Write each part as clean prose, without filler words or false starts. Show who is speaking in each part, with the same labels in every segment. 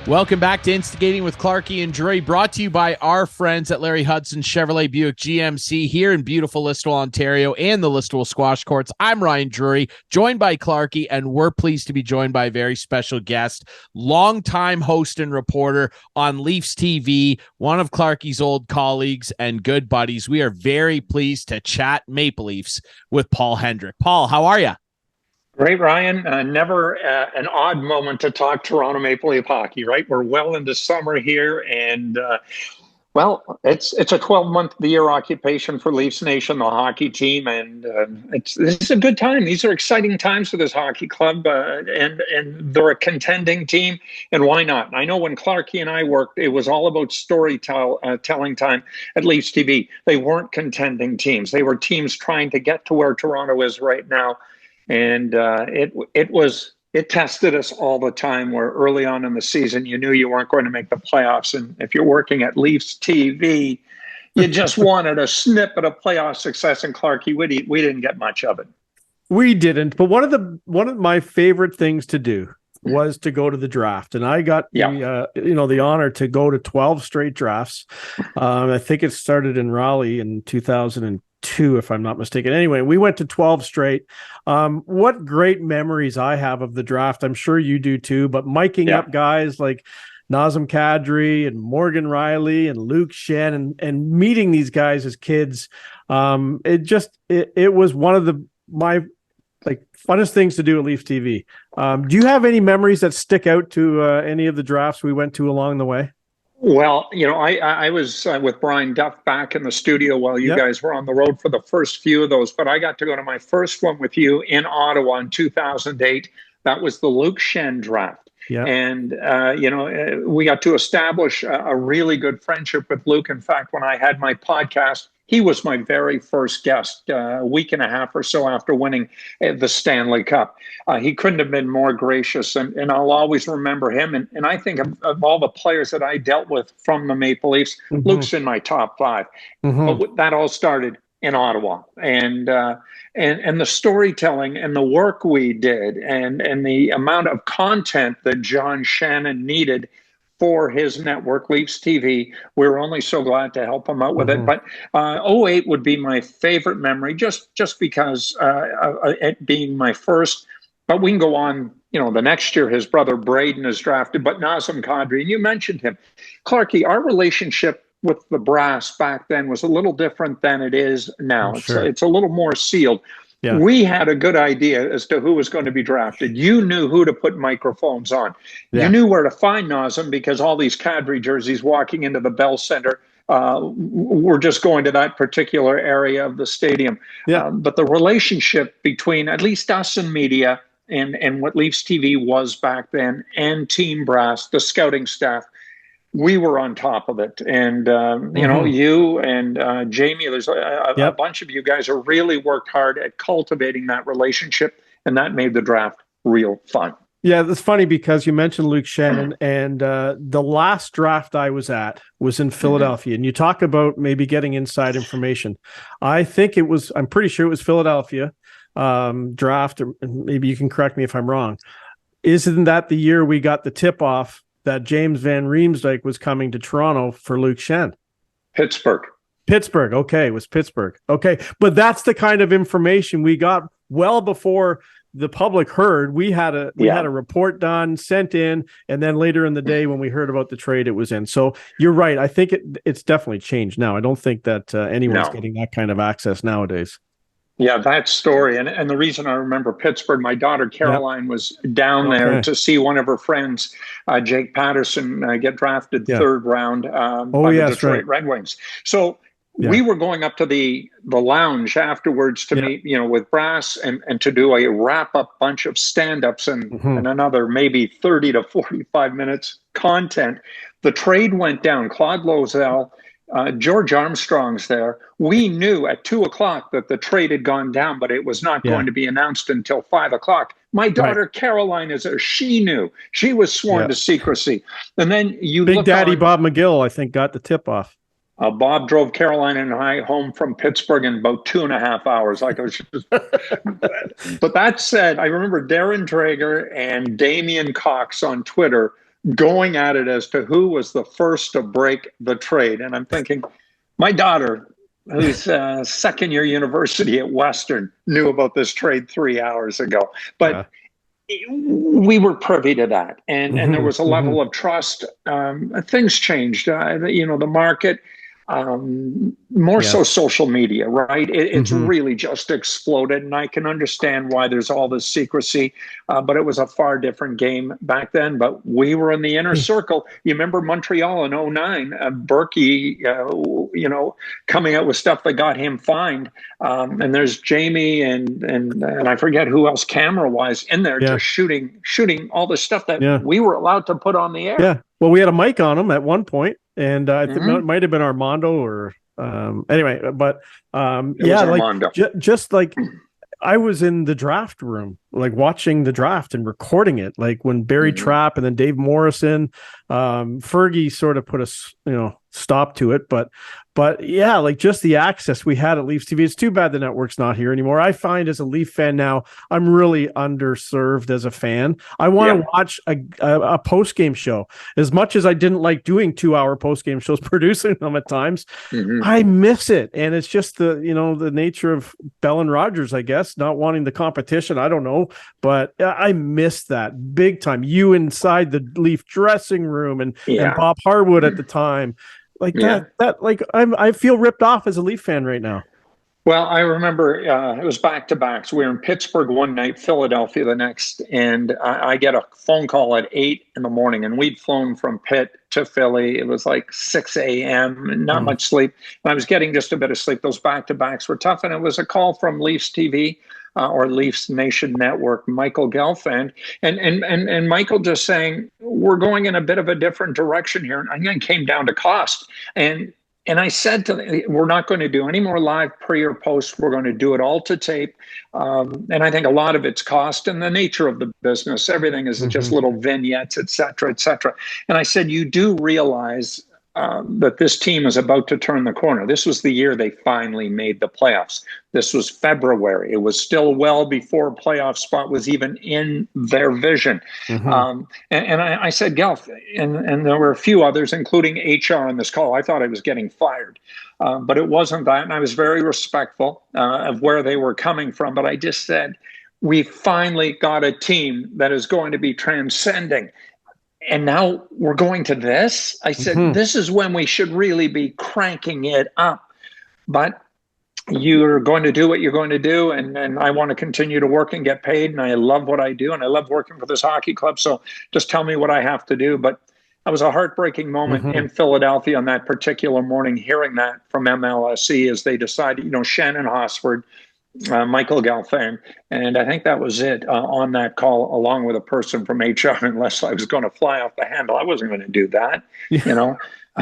Speaker 1: Welcome back to Instigating with Clarkey and Drury, brought to you by our friends at Larry Hudson Chevrolet Buick GMC here in beautiful Listowel, Ontario, and the Listowel Squash Courts. I'm Ryan Drury, joined by Clarkey, and we're pleased to be joined by a very special guest, longtime host and reporter on Leafs TV, one of Clarkey's old colleagues and good buddies. We are very pleased to chat Maple Leafs with Paul Hendrick. Paul, how are you?
Speaker 2: Great, Ryan. Never an odd moment to talk Toronto Maple Leaf hockey, right? We're well into summer here, and it's a 12-month-of-the-year occupation for Leafs Nation, the hockey team, and this is a good time. These are exciting times for this hockey club, and they're a contending team, and why not? I know when Clarkey and I worked, it was all about storytelling time at Leafs TV. They weren't contending teams; they were teams trying to get to where Toronto is right now. And it tested us all the time, where early on in the season, you knew you weren't going to make the playoffs. And if you're working at Leafs TV, you just wanted a snippet of playoff success. And Clarkey, we didn't get much of it.
Speaker 3: We didn't. But one of my favorite things to do was to go to the draft. And I got the honor to go to 12 straight drafts. I think it started in Raleigh in 2002, if I'm not mistaken. Anyway, we went to 12 straight. What great memories I have of the draft. I'm sure you do too, but miking up guys like Nazem Kadri and Morgan Riley and Luke Shen and meeting these guys as kids. It was one of my funnest things to do at Leaf TV. Do you have any memories that stick out to any of the drafts we went to along the way?
Speaker 2: Well, I was with Brian Duff back in the studio while you guys were on the road for the first few of those, but I got to go to my first one with you in Ottawa in 2008. That was the Luke Shen draft. Yeah. And, we got to establish a really good friendship with Luke. In fact, when I had my podcast, he was my very first guest a week and a half or so after winning the Stanley Cup. He couldn't have been more gracious, and I'll always remember him. And I think of all the players that I dealt with from the Maple Leafs, Luke's in my top 5. But that all started in Ottawa. And the storytelling and the work we did and the amount of content that John Shannon needed for his network, Leafs TV. We were only so glad to help him out with it. But 08 would be my favorite memory, just because it being my first. But we can go on, the next year his brother Braden is drafted, but Nazem Kadri, and you mentioned him. Clarkey, our relationship with the brass back then was a little different than it is now. Sure. It's a little more sealed. Yeah. We had a good idea as to who was going to be drafted. You knew who to put microphones on. Yeah. You knew where to find Nazem because all these Kadri jerseys walking into the Bell Center were just going to that particular area of the stadium. Yeah. But the relationship between at least us and media and what Leafs TV was back then and Team Brass, the scouting staff, we were on top of it. And, you and Jamie, there's a bunch of you guys who really worked hard at cultivating that relationship, and that made the draft real fun.
Speaker 3: Yeah, that's funny because you mentioned Luke Shannon, and the last draft I was at was in Philadelphia. And you talk about maybe getting inside information. I'm pretty sure it was Philadelphia draft, or maybe you can correct me if I'm wrong. Isn't that the year we got the tip-off that James Van Riemsdyk was coming to Toronto for Luke Shen?
Speaker 2: Pittsburgh.
Speaker 3: Okay, it was Pittsburgh. Okay, but that's the kind of information we got well before the public heard. We had a report done, sent in, and then later in the day when we heard about the trade, it was in. So you're right. I think it's definitely changed now. I don't think that anyone's getting that kind of access nowadays.
Speaker 2: Yeah, that story. And the reason I remember Pittsburgh, my daughter Caroline was down there to see one of her friends, Jake Patterson, get drafted third round by the Detroit Red Wings. So we were going up to the lounge afterwards to meet, with Brass and to do a wrap-up bunch of stand-ups and another maybe 30 to 45 minutes content. The trade went down. Claude Lozelle, George Armstrong's there. We knew at 2:00 that the trade had gone down, but it was not going to be announced until 5:00. My daughter Caroline is there. She knew. She was sworn to secrecy. And then
Speaker 3: Big Daddy Bob McGill, I think, got the tip off.
Speaker 2: Bob drove Caroline and I home from Pittsburgh in about 2.5 hours. But that said, I remember Darren Drager and Damian Cox on Twitter going at it as to who was the first to break the trade. And I'm thinking, my daughter, who's second year university at Western, knew about this trade 3 hours ago. But we were privy to that. And there was a level of trust. Things changed. The market, more so social media, right? It's really just exploded. And I can understand why there's all this secrecy, but it was a far different game back then. But we were in the inner circle. You remember Montreal in 2009, Berkey, coming out with stuff that got him fined. And there's Jamie and I forget who else camera-wise in there just shooting all the stuff that we were allowed to put on the air.
Speaker 3: Yeah. Well, we had a mic on him at one point. And I think it might have been Armando or anyway, but just like I was in the draft room, like watching the draft and recording it, like when Barry Trapp and then Dave Morrison, Fergie sort of put a stop to it, but yeah, like just the access we had at Leafs TV. It's too bad the network's not here anymore. I find as a Leaf fan now, I'm really underserved as a fan. I want to watch a post-game show. As much as I didn't like doing 2-hour post-game shows, producing them at times, I miss it. And it's just the nature of Bell and Rogers, I guess, not wanting the competition. I don't know, but I miss that big time. You inside the Leaf dressing room and Bob Harwood at the time. Like I feel ripped off as a Leaf fan right now.
Speaker 2: Well, I remember it was back-to-backs. We were in Pittsburgh one night, Philadelphia the next, and I get a phone call at 8 in the morning, and we'd flown from Pitt to Philly. It was like 6 a.m., not much sleep. And I was getting just a bit of sleep. Those back-to-backs were tough, and it was a call from Leafs TV. Or Leafs Nation Network, Michael Gelfand, and Michael just saying, we're going in a bit of a different direction here. And again, came down to cost. And I said to them, we're not going to do any more live pre or post. We're going to do it all to tape. And I think a lot of it's cost and the nature of the business. Everything is just little vignettes, et cetera, et cetera. And I said, you do realize that this team is about to turn the corner. This was the year they finally made the playoffs. This was February. It was still well before a playoff spot was even in their vision. And I said, Gelf, and there were a few others, including HR on this call. I thought I was getting fired, but it wasn't that. And I was very respectful of where they were coming from. But I just said, we finally got a team that is going to be transcending. And now we're going to this. I said, this is when we should really be cranking it up. But you're going to do what you're going to do. And I want to continue to work and get paid. And I love what I do. And I love working for this hockey club. So just tell me what I have to do. But that was a heartbreaking moment in Philadelphia on that particular morning, hearing that from MLSE as they decided, Shannon Hosford, Michael Gelfand, and I think that was it on that call, along with a person from HR, unless I was going to fly off the handle. I wasn't going to do that.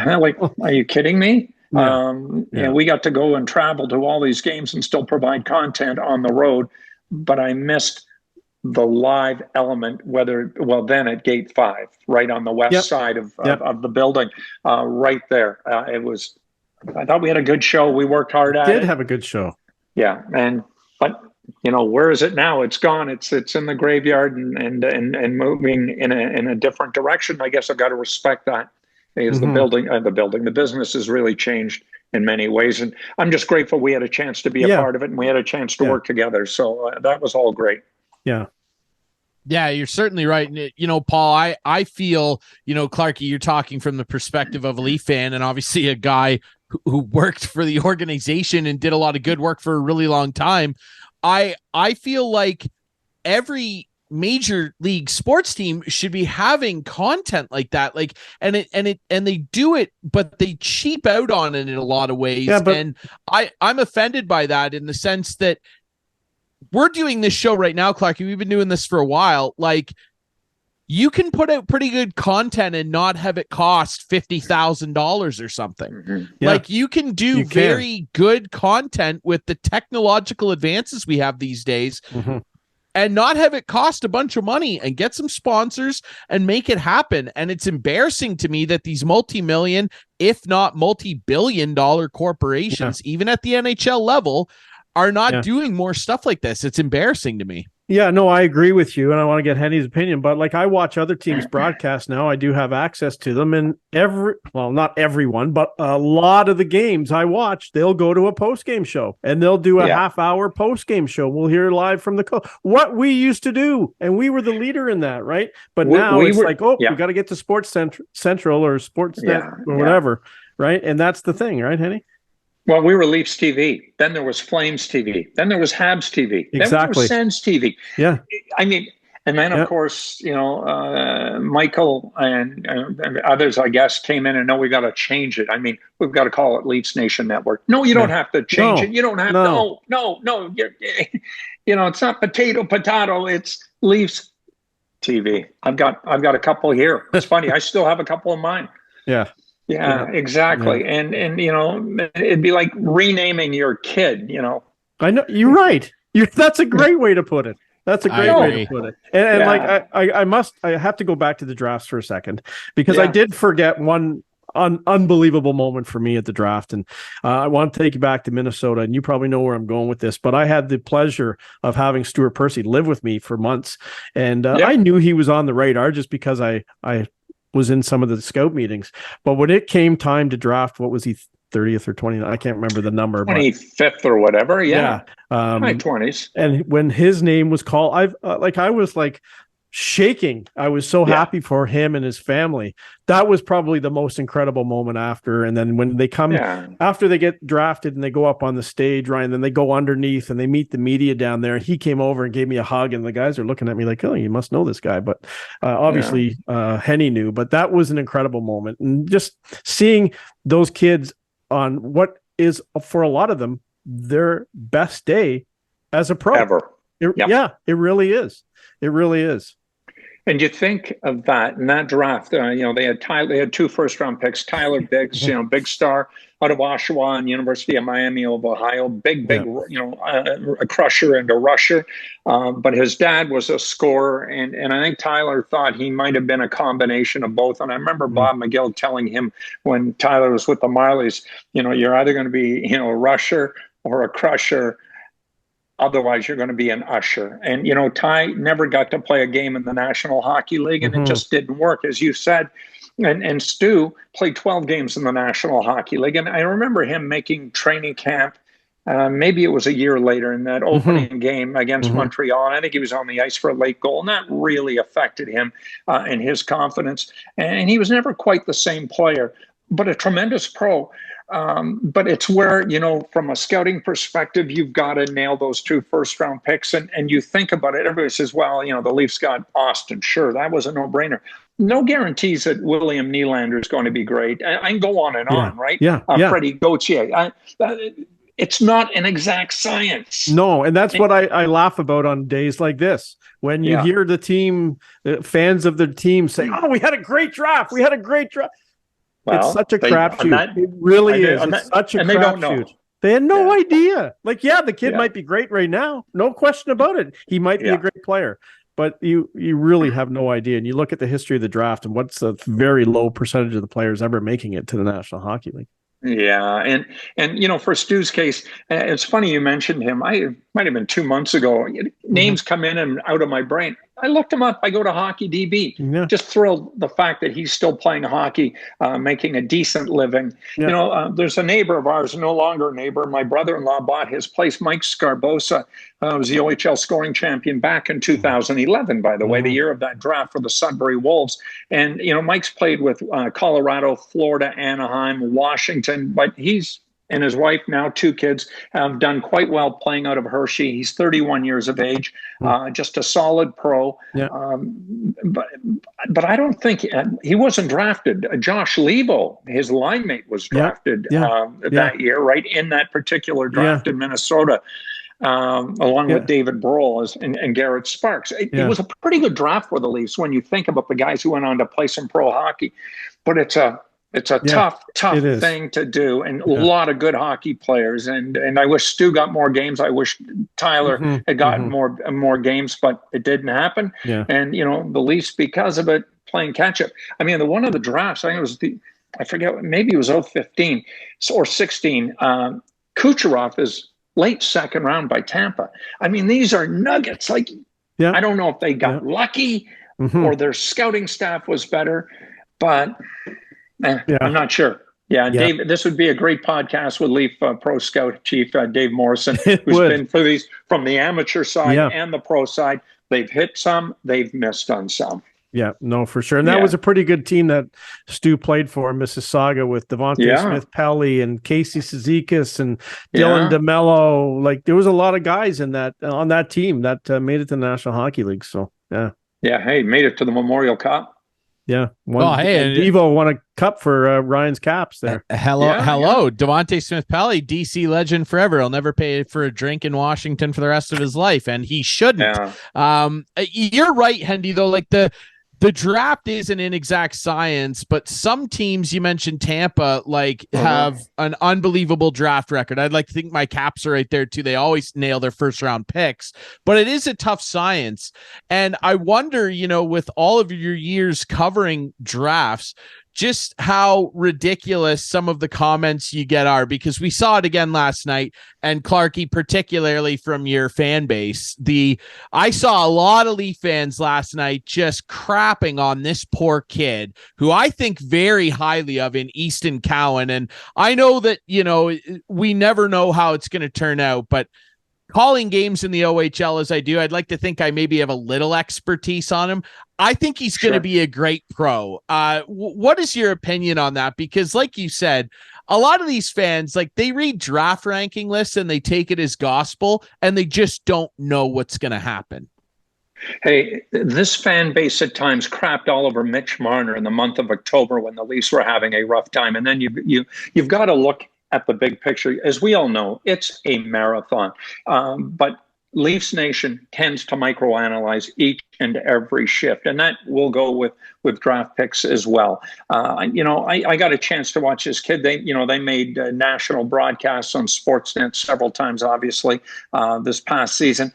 Speaker 2: Like, are you kidding me? And we got to go and travel to all these games and still provide content on the road, but I missed the live element, then at Gate 5, right on the west side of the building, right there. I thought we had a good show. We worked hard at it.
Speaker 3: Did have a good show.
Speaker 2: Yeah, but where is it now? It's gone. It's in the graveyard and moving in a different direction. I guess I've got to respect that. Because the business has really changed in many ways, and I'm just grateful we had a chance to be a part of it, and we had a chance to work together. So that was all great.
Speaker 1: Yeah, you're certainly right. And, Paul, I feel, Clarkey, you're talking from the perspective of a Leaf fan, and obviously a guy who worked for the organization and did a lot of good work for a really long time. I feel like every major league sports team should be having content like that, and they do it, but they cheap out on it in a lot of ways. And I'm offended by that, in the sense that we're doing this show right now, Clarkey. We've been doing this for a while. Like, you can put out pretty good content and not have it cost $50,000 or something. Like, you can do very good content with the technological advances we have these days, and not have it cost a bunch of money, and get some sponsors and make it happen. And it's embarrassing to me that these multi-million, if not multi-billion-dollar corporations, even at the NHL level, are not doing more stuff like this. It's embarrassing to me.
Speaker 3: Yeah, no, I agree with you, and I want to get Henny's opinion. But like, I watch other teams broadcast now. I do have access to them, and not everyone, but a lot of the games I watch, they'll go to a post game show, and they'll do a half-hour post game show. We'll hear live from the coach. What we used to do, and we were the leader in that, right? But now it's like, we got to get to Sports Central or Sportsnet or whatever, right? And that's the thing, right, Henny?
Speaker 2: Well, we were Leafs TV. Then there was Flames TV. Then there was Habs TV.
Speaker 3: Exactly.
Speaker 2: Then there was Sens TV.
Speaker 3: Yeah.
Speaker 2: I mean, and then, of course, Michael and others, I guess, came in and no, we got to change it. I mean, we've got to call it Leafs Nation Network. No, you don't have to change it. You don't have to. No. It's not potato. It's Leafs TV. I've got a couple here. It's funny. I still have a couple of mine.
Speaker 3: Yeah.
Speaker 2: Yeah, exactly. Yeah. And it'd be like renaming your kid,
Speaker 3: I know, you're right. That's a great way to put it. That's a great way to put it. And like I have to go back to the drafts for a second, because I did forget one unbelievable moment for me at the draft. And I want to take you back to Minnesota, and you probably know where I'm going with this, but I had the pleasure of having Stuart Percy live with me for months. And I knew he was on the radar just because I was in some of the scout meetings. But when it came time to draft, what was he, 30th or 29th? I can't remember the number.
Speaker 2: 25th or whatever. Yeah. High 20s.
Speaker 3: And when his name was called, I was like shaking. I was so happy for him and his family. That was probably the most incredible moment after. And then when they come after they get drafted and they go up on the stage, Ryan, then they go underneath and they meet the media down there. He came over and gave me a hug, and the guys are looking at me like, oh, you must know this guy. But obviously Henny knew, but that was an incredible moment. And just seeing those kids on what is, for a lot of them, their best day as a pro
Speaker 2: ever.
Speaker 3: It really is. It really is.
Speaker 2: And you think of that in that draft, they had 2 first-round picks, Tyler Biggs, big star out of Oshawa and University of Miami of Ohio, big, a crusher and a rusher. But his dad was a scorer, and I think Tyler thought he might have been a combination of both. And I remember Bob McGill telling him when Tyler was with the Marlies, you're either going to be, a rusher or a crusher. Otherwise, you're going to be an usher. And, Ty never got to play a game in the National Hockey League, and it just didn't work, as you said. And Stu played 12 games in the National Hockey League. And I remember him making training camp. Maybe it was a year later in that opening game against Montreal. I think he was on the ice for a late goal, and that really affected him and his confidence. And he was never quite the same player, but a tremendous pro. But it's where, from a scouting perspective, you've got to nail those 2 first-round picks. And you think about it, everybody says, well, the Leafs got Austin. Sure, that was a no-brainer. No guarantees that William Nylander is going to be great. I can go on and on, right? Freddie Gauthier. It's not an exact science.
Speaker 3: No, and that's what I laugh about on days like this. When you hear the team, fans of the team say, oh, we had a great draft. We had a great draft. Well, it's such a crapshoot. It really is. It's such a crapshoot. They had no idea. Like, the kid might be great right now. No question about it. He might be a great player. But you really have no idea. And you look at the history of the draft, and what's a very low percentage of the players ever making it to the National Hockey League.
Speaker 2: Yeah, and for Stu's case, it's funny you mentioned him. I might have been 2 months ago. Names come in and out of my brain. I looked him up. I go to Hockey DB. Just thrilled the fact that he's still playing hockey, making a decent living. There's a neighbor of ours, no longer a neighbor. My brother-in-law bought his place. Mike Scarbosa was the OHL scoring champion back in 2011, by the way, the year of that draft for the Sudbury Wolves. And, Mike's played with Colorado, Florida, Anaheim, Washington, but he's and his wife, now 2 kids, have done quite well playing out of Hershey. He's 31 years of age, just a solid pro. But I don't think he wasn't drafted. Josh Lebo, his line mate, was drafted that year, right in that particular draft in Minnesota, along with David Brohl and Garrett Sparks. It was a pretty good draft for the Leafs when you think about the guys who went on to play some pro hockey. But it's a tough thing to do, and a lot of good hockey players. And I wish Stu got more games. I wish Tyler had gotten more games, but it didn't happen. And the Leafs, because of it, playing catch up. I mean, one of the drafts, I think it was I forget, maybe it was 15 or 16. Kucherov is late second round by Tampa. I mean, these are nuggets. Like,
Speaker 3: Yeah.
Speaker 2: I don't know if they got lucky or their scouting staff was better, but I'm not sure. Yeah, Dave, this would be a great podcast with Leaf Pro Scout Chief Dave Morrison, who's been for these from the amateur side and the pro side. They've hit some, they've missed on some.
Speaker 3: Yeah, no, for sure. And that was a pretty good team that Stu played for in Mississauga with Devontae Smith-Pelly and Casey Cizikas and Dylan DeMello. Like, there was a lot of guys in that on that team that made it to the National Hockey League. So, yeah. Yeah,
Speaker 2: hey, made it to the Memorial Cup.
Speaker 3: Yeah. Devo won a cup for Ryan's Caps there.
Speaker 1: Hello. Devontae Smith-Pelly, DC legend forever. He'll never pay for a drink in Washington for the rest of his life, and he shouldn't. You're right, Hendy, though. Like, the draft is an inexact science, but some teams, you mentioned Tampa, have an unbelievable draft record. I'd like to think my Caps are right there too. They always nail their first round picks, but it is a tough science. And I wonder, with all of your years covering drafts, just how ridiculous some of the comments you get are, because we saw it again last night, and Clarkey, particularly from your fan base. I saw a lot of Leaf fans last night just crapping on this poor kid who I think very highly of in Easton Cowan. And I know that, we never know how it's going to turn out, but calling games in the OHL as I do, I'd like to think I maybe have a little expertise on him. I think he's going to be a great pro. What is your opinion on that? Because like you said, a lot of these fans, they read draft ranking lists and they take it as gospel, and they just don't know what's going to happen.
Speaker 2: Hey, this fan base at times crapped all over Mitch Marner in the month of October when the Leafs were having a rough time. And then you've got to look at the big picture. As we all know, it's a marathon. But Leafs Nation tends to microanalyze each and every shift, and that will go with draft picks as well. I got a chance to watch this kid. They made national broadcasts on Sportsnet several times, obviously, this past season.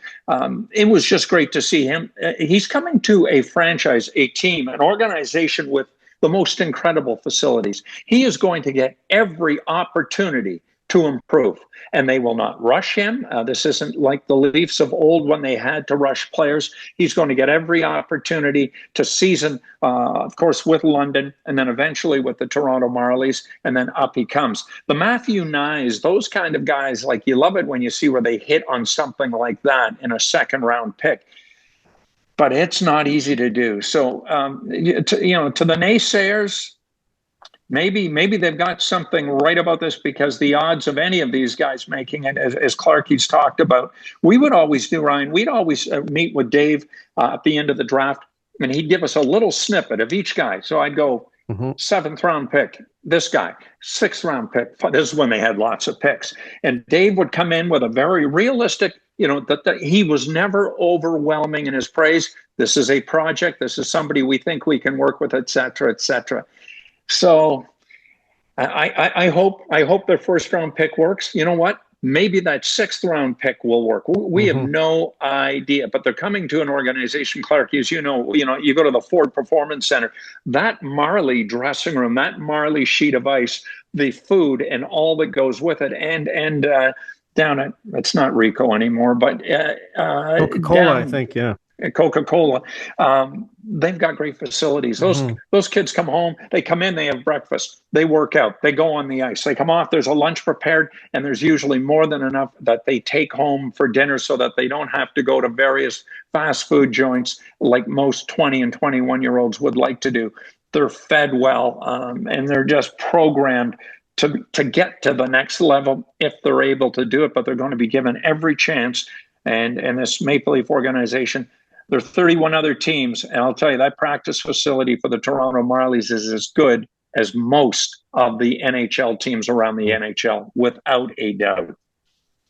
Speaker 2: It was just great to see him. He's coming to a franchise, a team, an organization with the most incredible facilities. He is going to get every opportunity to improve, and they will not rush him. This isn't like the Leafs of old when they had to rush players. He's going to get every opportunity to season, of course, with London, and then eventually with the Toronto Marlies, and then up he comes. The Matthew Nyes, those kind of guys, you love it when you see where they hit on something like that in a second-round pick. But it's not easy to do. So, to the naysayers, maybe they've got something right about this, because the odds of any of these guys making it, as Clarkey's talked about, we would always do, Ryan. We'd always meet with Dave at the end of the draft, and he'd give us a little snippet of each guy. So I'd go 7th round pick, this guy, 6th round pick. This is when they had lots of picks. And Dave would come in with a very realistic, that he was never overwhelming in his praise. This is a project. This is somebody we think we can work with, et cetera, et cetera. So I hope their first round pick works. You know what? Maybe that 6th round pick will work. We have no idea, but they're coming to an organization, Clarkey, as you go to the Ford Performance Center, that Marley dressing room, that Marley sheet of ice, the food and all that goes with it. And down at, it's not Rico anymore, but
Speaker 3: Coca-Cola, I think. Yeah.
Speaker 2: Coca-Cola. They've got great facilities. Those kids come home, they come in, they have breakfast, they work out, they go on the ice, they come off, there's a lunch prepared, and there's usually more than enough that they take home for dinner so that they don't have to go to various fast food joints like most 20 and 21-year-olds would like to do. They're fed well, and they're just programmed to get to the next level if they're able to do it, but they're going to be given every chance. And this Maple Leaf organization, there are 31 other teams, and I'll tell you, that practice facility for the Toronto Marlies is as good as most of the NHL teams around the NHL, without a doubt.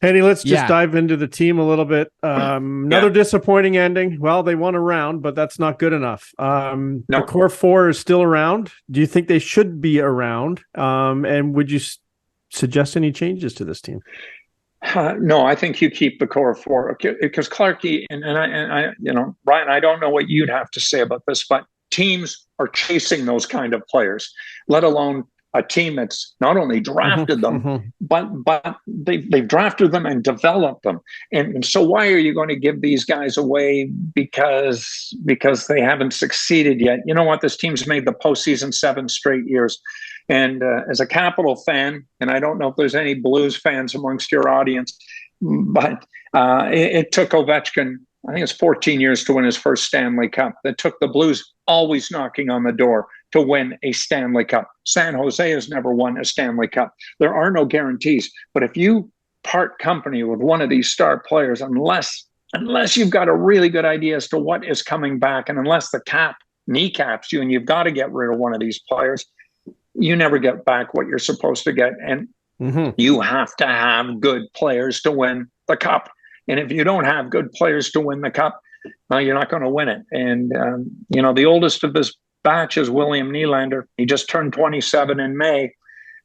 Speaker 3: Henny, let's just dive into the team a little bit. Another disappointing ending. Well, they won a round, but that's not good enough. The core four is still around. Do you think they should be around? And would you suggest any changes to this team?
Speaker 2: No, I think you keep the core four, because Clarkey and I, Ryan, I don't know what you'd have to say about this, but teams are chasing those kind of players, let alone a team that's not only drafted them, but they've drafted them and developed them. And so why are you going to give these guys away because they haven't succeeded yet? You know what? This team's made the postseason 7 straight years. And as a Capital fan, and I don't know if there's any Blues fans amongst your audience, but it took Ovechkin, I think it's 14 years to win his first Stanley Cup. That took the Blues always knocking on the door to win a Stanley Cup. San Jose has never won a Stanley Cup. There are no guarantees. But if you part company with one of these star players, unless you've got a really good idea as to what is coming back, and unless the cap kneecaps you and you've got to get rid of one of these players, you never get back what you're supposed to get. And you have to have good players to win the cup. And if you don't have good players to win the cup, well, you're not going to win it. And, the oldest of this batch is William Nylander. He just turned 27 in May.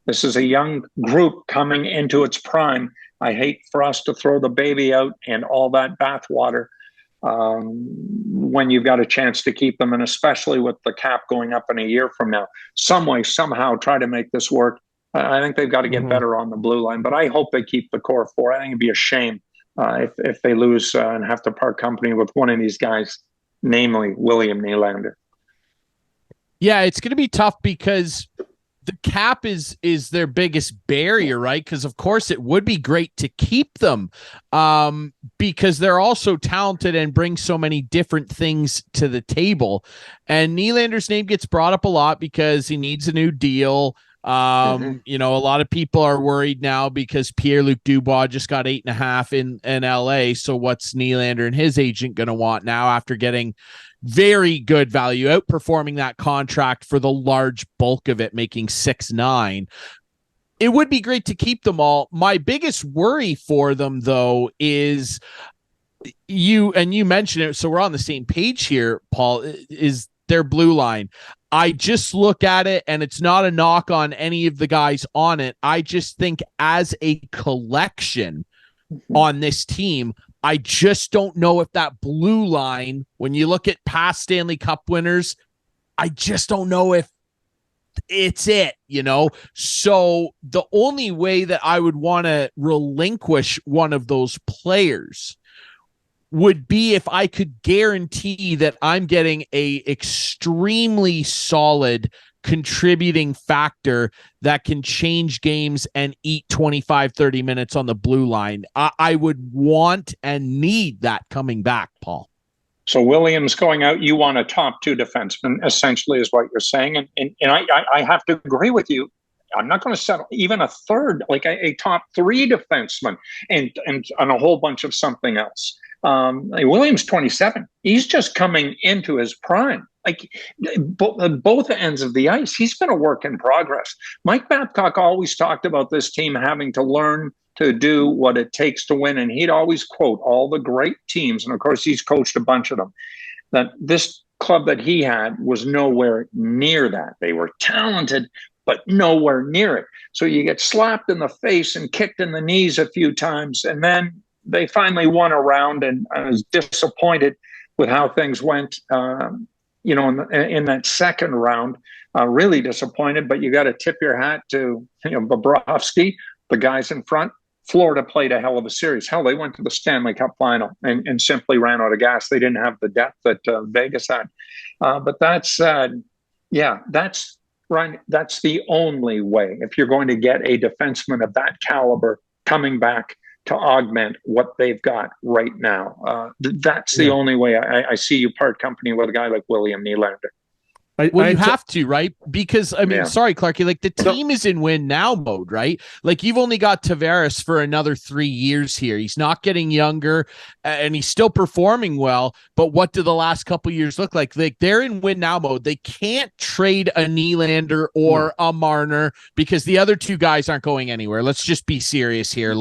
Speaker 2: This is a young group coming into its prime. I hate for us to throw the baby out and all that bathwater when you've got a chance to keep them, and especially with the cap going up in a year from now. Some way, somehow, try to make this work. I think they've got to get better on the blue line, but I hope they keep the core 4. I think it'd be a shame if they lose and have to part company with one of these guys, namely William Nylander.
Speaker 1: Yeah, it's going to be tough because the cap is their biggest barrier, right? Because of course it would be great to keep them because they're also talented and bring so many different things to the table. And Nylander's name gets brought up a lot because he needs a new deal. A lot of people are worried now because Pierre-Luc Dubois just got 8.5 in LA. So what's Nylander and his agent going to want now after getting very good value, outperforming that contract for the large bulk of it, making 6.9? It would be great to keep them all. My biggest worry for them, though, is you mentioned it, so we're on the same page here, Paul, is their blue line. I just look at it, and it's not a knock on any of the guys on it. I just think as a collection on this team, I just don't know if that blue line, when you look at past Stanley Cup winners, I just don't know if it's it, So the only way that I would want to relinquish one of those players would be if I could guarantee that I'm getting a extremely solid contributing factor that can change games and eat 25, 30 minutes on the blue line. I would want and need that coming back, Paul.
Speaker 2: So Williams going out, you want a top 2 defenseman, essentially, is what you're saying. And I have to agree with you. I'm not going to settle even a third, like a top 3 defenseman and a whole bunch of something else. Williams 27. He's just coming into his prime. Like both ends of the ice, he's been a work in progress. Mike Babcock always talked about this team having to learn to do what it takes to win, and he'd always quote all the great teams, and of course he's coached a bunch of them, that this club that he had was nowhere near that. They were talented, but nowhere near it. So you get slapped in the face and kicked in the knees a few times, and then they finally won a round, and I was disappointed with how things went, in that second round. Really disappointed, but you got to tip your hat to, Bobrovsky, the guys in front. Florida played a hell of a series. Hell, they went to the Stanley Cup final and simply ran out of gas. They didn't have the depth that Vegas had. But that's Ryan, that's the only way, if you're going to get a defenseman of that caliber coming back to augment what they've got right now. That's the only way I see you part company with a guy like William Nylander.
Speaker 1: You have to, right? Because, sorry, Clarkey, like the team is in win now mode, right? Like you've only got Tavares for another 3 years here. He's not getting younger and he's still performing well. But what do the last couple years look like? Like they're in win now mode. They can't trade a Nylander or a Marner because the other 2 guys aren't going anywhere. Let's just be serious here.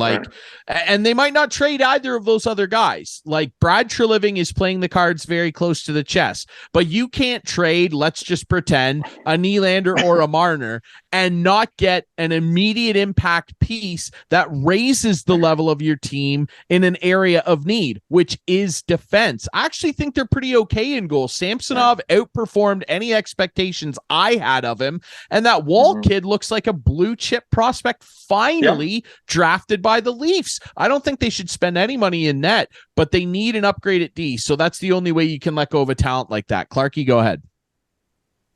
Speaker 1: And they might not trade either of those other guys. Like Brad Treliving is playing the cards very close to the chest, but you can't trade. Let's just pretend, a Nylander or a Marner, and not get an immediate impact piece that raises the level of your team in an area of need, which is defense. I actually think they're pretty okay in goal. Samsonov outperformed any expectations I had of him, and that Wall kid looks like a blue chip prospect finally drafted by the Leafs. I don't think they should spend any money in net, but they need an upgrade at D, so that's the only way you can let go of a talent like that. Clarkey, go ahead.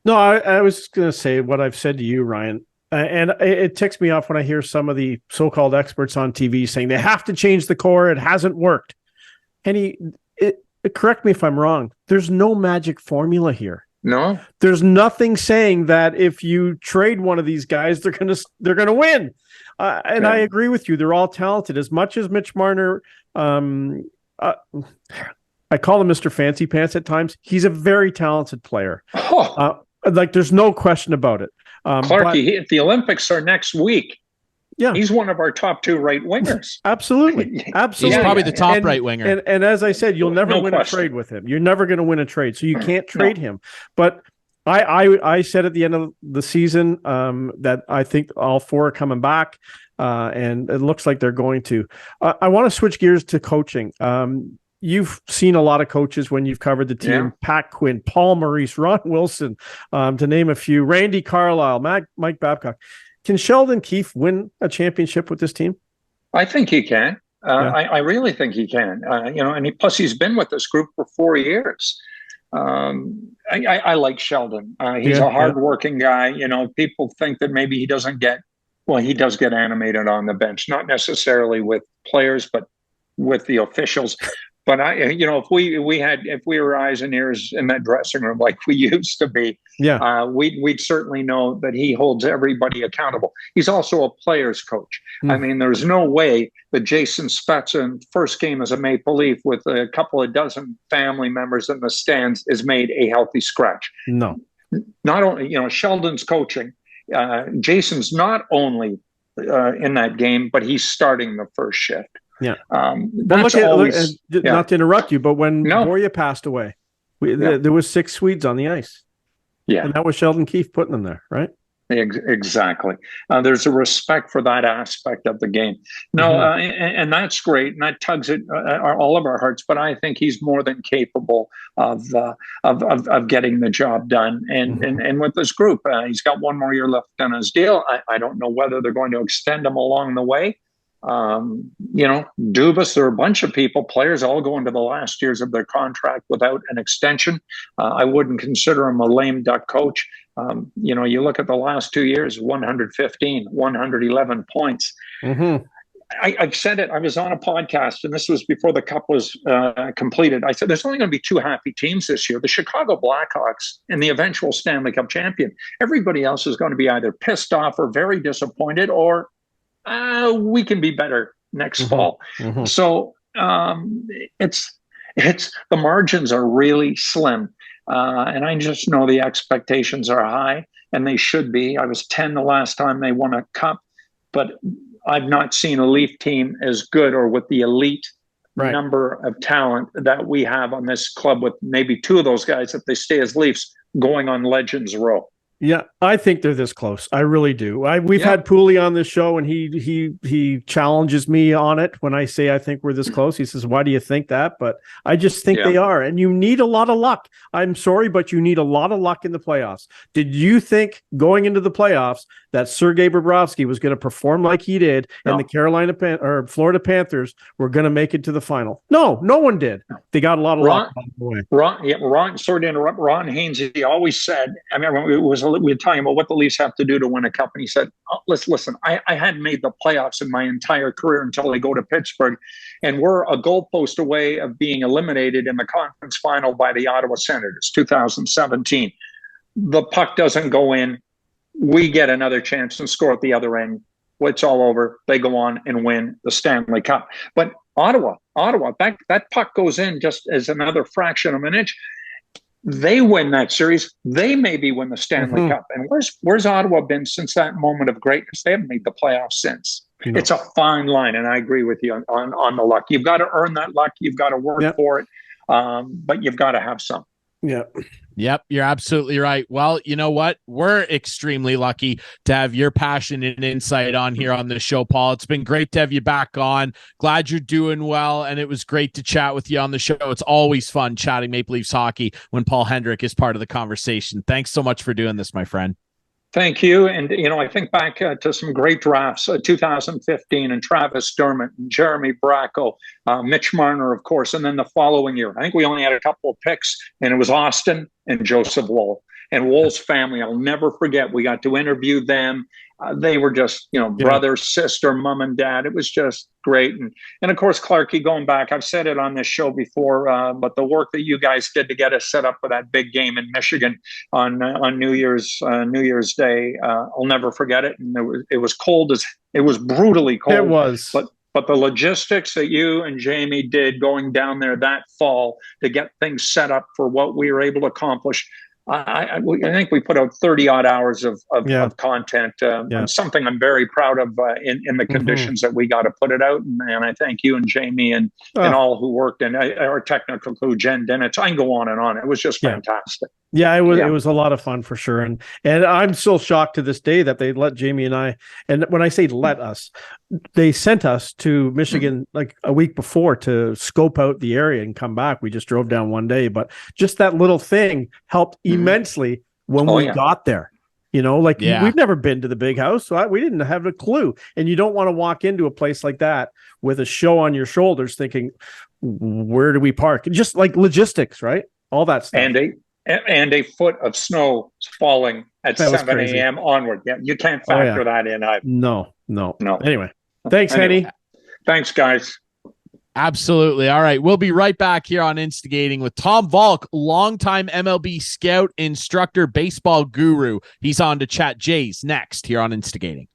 Speaker 3: No, I was going to say what I've said to you, Ryan. And it ticks me off when I hear some of the so-called experts on TV saying they have to change the core. It hasn't worked. And correct me if I'm wrong. There's no magic formula here.
Speaker 2: No,
Speaker 3: there's nothing saying that if you trade one of these guys, they're gonna win. And I agree with you. They're all talented. As much as Mitch Marner, I call him Mr. Fancy Pants at times. He's a very talented player. Like there's no question about it.
Speaker 2: Clarkey, the Olympics are next week.
Speaker 3: Yeah,
Speaker 2: he's one of our top two right wingers.
Speaker 3: Absolutely.
Speaker 1: He's probably the top right winger.
Speaker 3: And as I said, you'll never win a trade with him. You're never going to win a trade, so you can't trade him. But I said at the end of the season that I think all four are coming back, and it looks like they're going to. I want to switch gears to coaching. You've seen a lot of coaches when you've covered the team. Yeah. Pat Quinn, Paul Maurice, Ron Wilson, to name a few. Randy Carlyle, Mike Babcock. Can Sheldon Keefe win a championship with this team?
Speaker 2: I think he can. I really think he can. And plus he's been with this group for 4 years. I like Sheldon. He's a hardworking guy. People think that maybe he doesn't he does get animated on the bench, not necessarily with players, but with the officials. But if we were eyes and ears in that dressing room like we used to be, we'd certainly know that he holds everybody accountable. He's also a player's coach. I mean, there's no way that Jason Spezza, first game as a Maple Leaf with a couple of dozen family members in the stands, is made a healthy scratch.
Speaker 3: No,
Speaker 2: not only Sheldon's coaching. Jason's not only in that game, but he's starting the first shift.
Speaker 3: Yeah. Not to interrupt you, but when Borja passed away, there was 6 Swedes on the ice.
Speaker 2: Yeah.
Speaker 3: And that was Sheldon Keefe putting them there, right?
Speaker 2: Exactly. There's a respect for that aspect of the game. And that's great. And that tugs at all of our hearts. But I think he's more than capable of getting the job done. And with this group, he's got 1 more year left on his deal. I don't know whether they're going to extend him along the way. Dubas, there are a bunch of players all going to the last years of their contract without an extension. I wouldn't consider him a lame duck coach. You look at the last 2 years, 115, 111 points. I said it, I was on a podcast, and this was before the cup was completed. I said, there's only going to be 2 happy teams this year, the Chicago Blackhawks and the eventual Stanley Cup champion. Everybody else is going to be either pissed off or very disappointed, or we can be better next fall. So it's the margins are really slim. And I just know the expectations are high, and they should be. I was 10 the last time they won a cup, but I've not seen a Leaf team as good or with the elite number of talent that we have on this club, with maybe 2 of those guys, if they stay as Leafs, going on Legends Row.
Speaker 3: Yeah, I think they're this close. I really do. We've had Pooley on this show, and he challenges me on it when I say I think we're this close. He says, "Why do you think that?" But I just think they are. And you need a lot of luck. I'm sorry, but you need a lot of luck in the playoffs. Did you think going into the playoffs that Sergei Bobrovsky was going to perform like he did and the Florida Panthers were going to make it to the final? No one did. They got a lot of luck along the way.
Speaker 2: Ron, sorry to interrupt. Ron Haynes, he always said, I remember we were talking about what the Leafs have to do to win a cup, and he said, listen, I hadn't made the playoffs in my entire career until I go to Pittsburgh, and we're a goalpost away of being eliminated in the conference final by the Ottawa Senators, 2017. The puck doesn't go in. We get another chance and score at the other end. It's all over. They go on and win the Stanley Cup. But Ottawa, that puck goes in just as another fraction of an inch. They win that series. They maybe win the Stanley Cup. And where's Ottawa been since that moment of greatness? They haven't made the playoffs since. It's a fine line, and I agree with you on the luck. You've got to earn that luck. You've got to work for it, but you've got to have some.
Speaker 3: Yeah.
Speaker 1: Yep, you're absolutely right. Well, you know what? We're extremely lucky to have your passion and insight on here on the show, Paul. It's been great to have you back on. Glad you're doing well, and it was great to chat with you on the show. It's always fun chatting Maple Leafs hockey when Paul Hendrick is part of the conversation. Thanks so much for doing this, my friend.
Speaker 2: Thank you. And, I think back to some great drafts, 2015, and Travis Dermott, and Jeremy Bracco, Mitch Marner, of course. And then the following year, I think we only had a couple of picks, and it was Austin and Joseph Woll. And Woll's family, I'll never forget. We got to interview them. They were just, brother, sister, mom, and dad. It was just great. And of course, Clarkey, going back, I've said it on this show before, but the work that you guys did to get us set up for that big game in Michigan on New Year's Day, I'll never forget it. And it was cold it was brutally cold.
Speaker 3: It was.
Speaker 2: But the logistics that you and Jamie did going down there that fall to get things set up for what we were able to accomplish. I think we put out 30 odd hours of content. Something I'm very proud of in the conditions that we got to put it out. And I thank you and Jamie and all who worked, and our technical crew, Jen Dennett. I can go on and on. It was just fantastic.
Speaker 3: Yeah, it was a lot of fun for sure. And I'm still shocked to this day that they let Jamie and I, and when I say let us, they sent us to Michigan like a week before to scope out the area and come back. We just drove down one day, but just that little thing helped immensely when we got there. We've never been to the big house, so we didn't have a clue. And you don't want to walk into a place like that with a show on your shoulders thinking, where do we park? Just like logistics, right? All that stuff.
Speaker 2: And a foot of snow falling at 7 a.m. onward. Yeah, you can't factor that in.
Speaker 3: No. Anyway, thanks, Henny.
Speaker 2: Thanks, guys.
Speaker 1: Absolutely. All right. We'll be right back here on Instigating with Tom Valcke, longtime MLB scout, instructor, baseball guru. He's on to chat Jays next here on Instigating.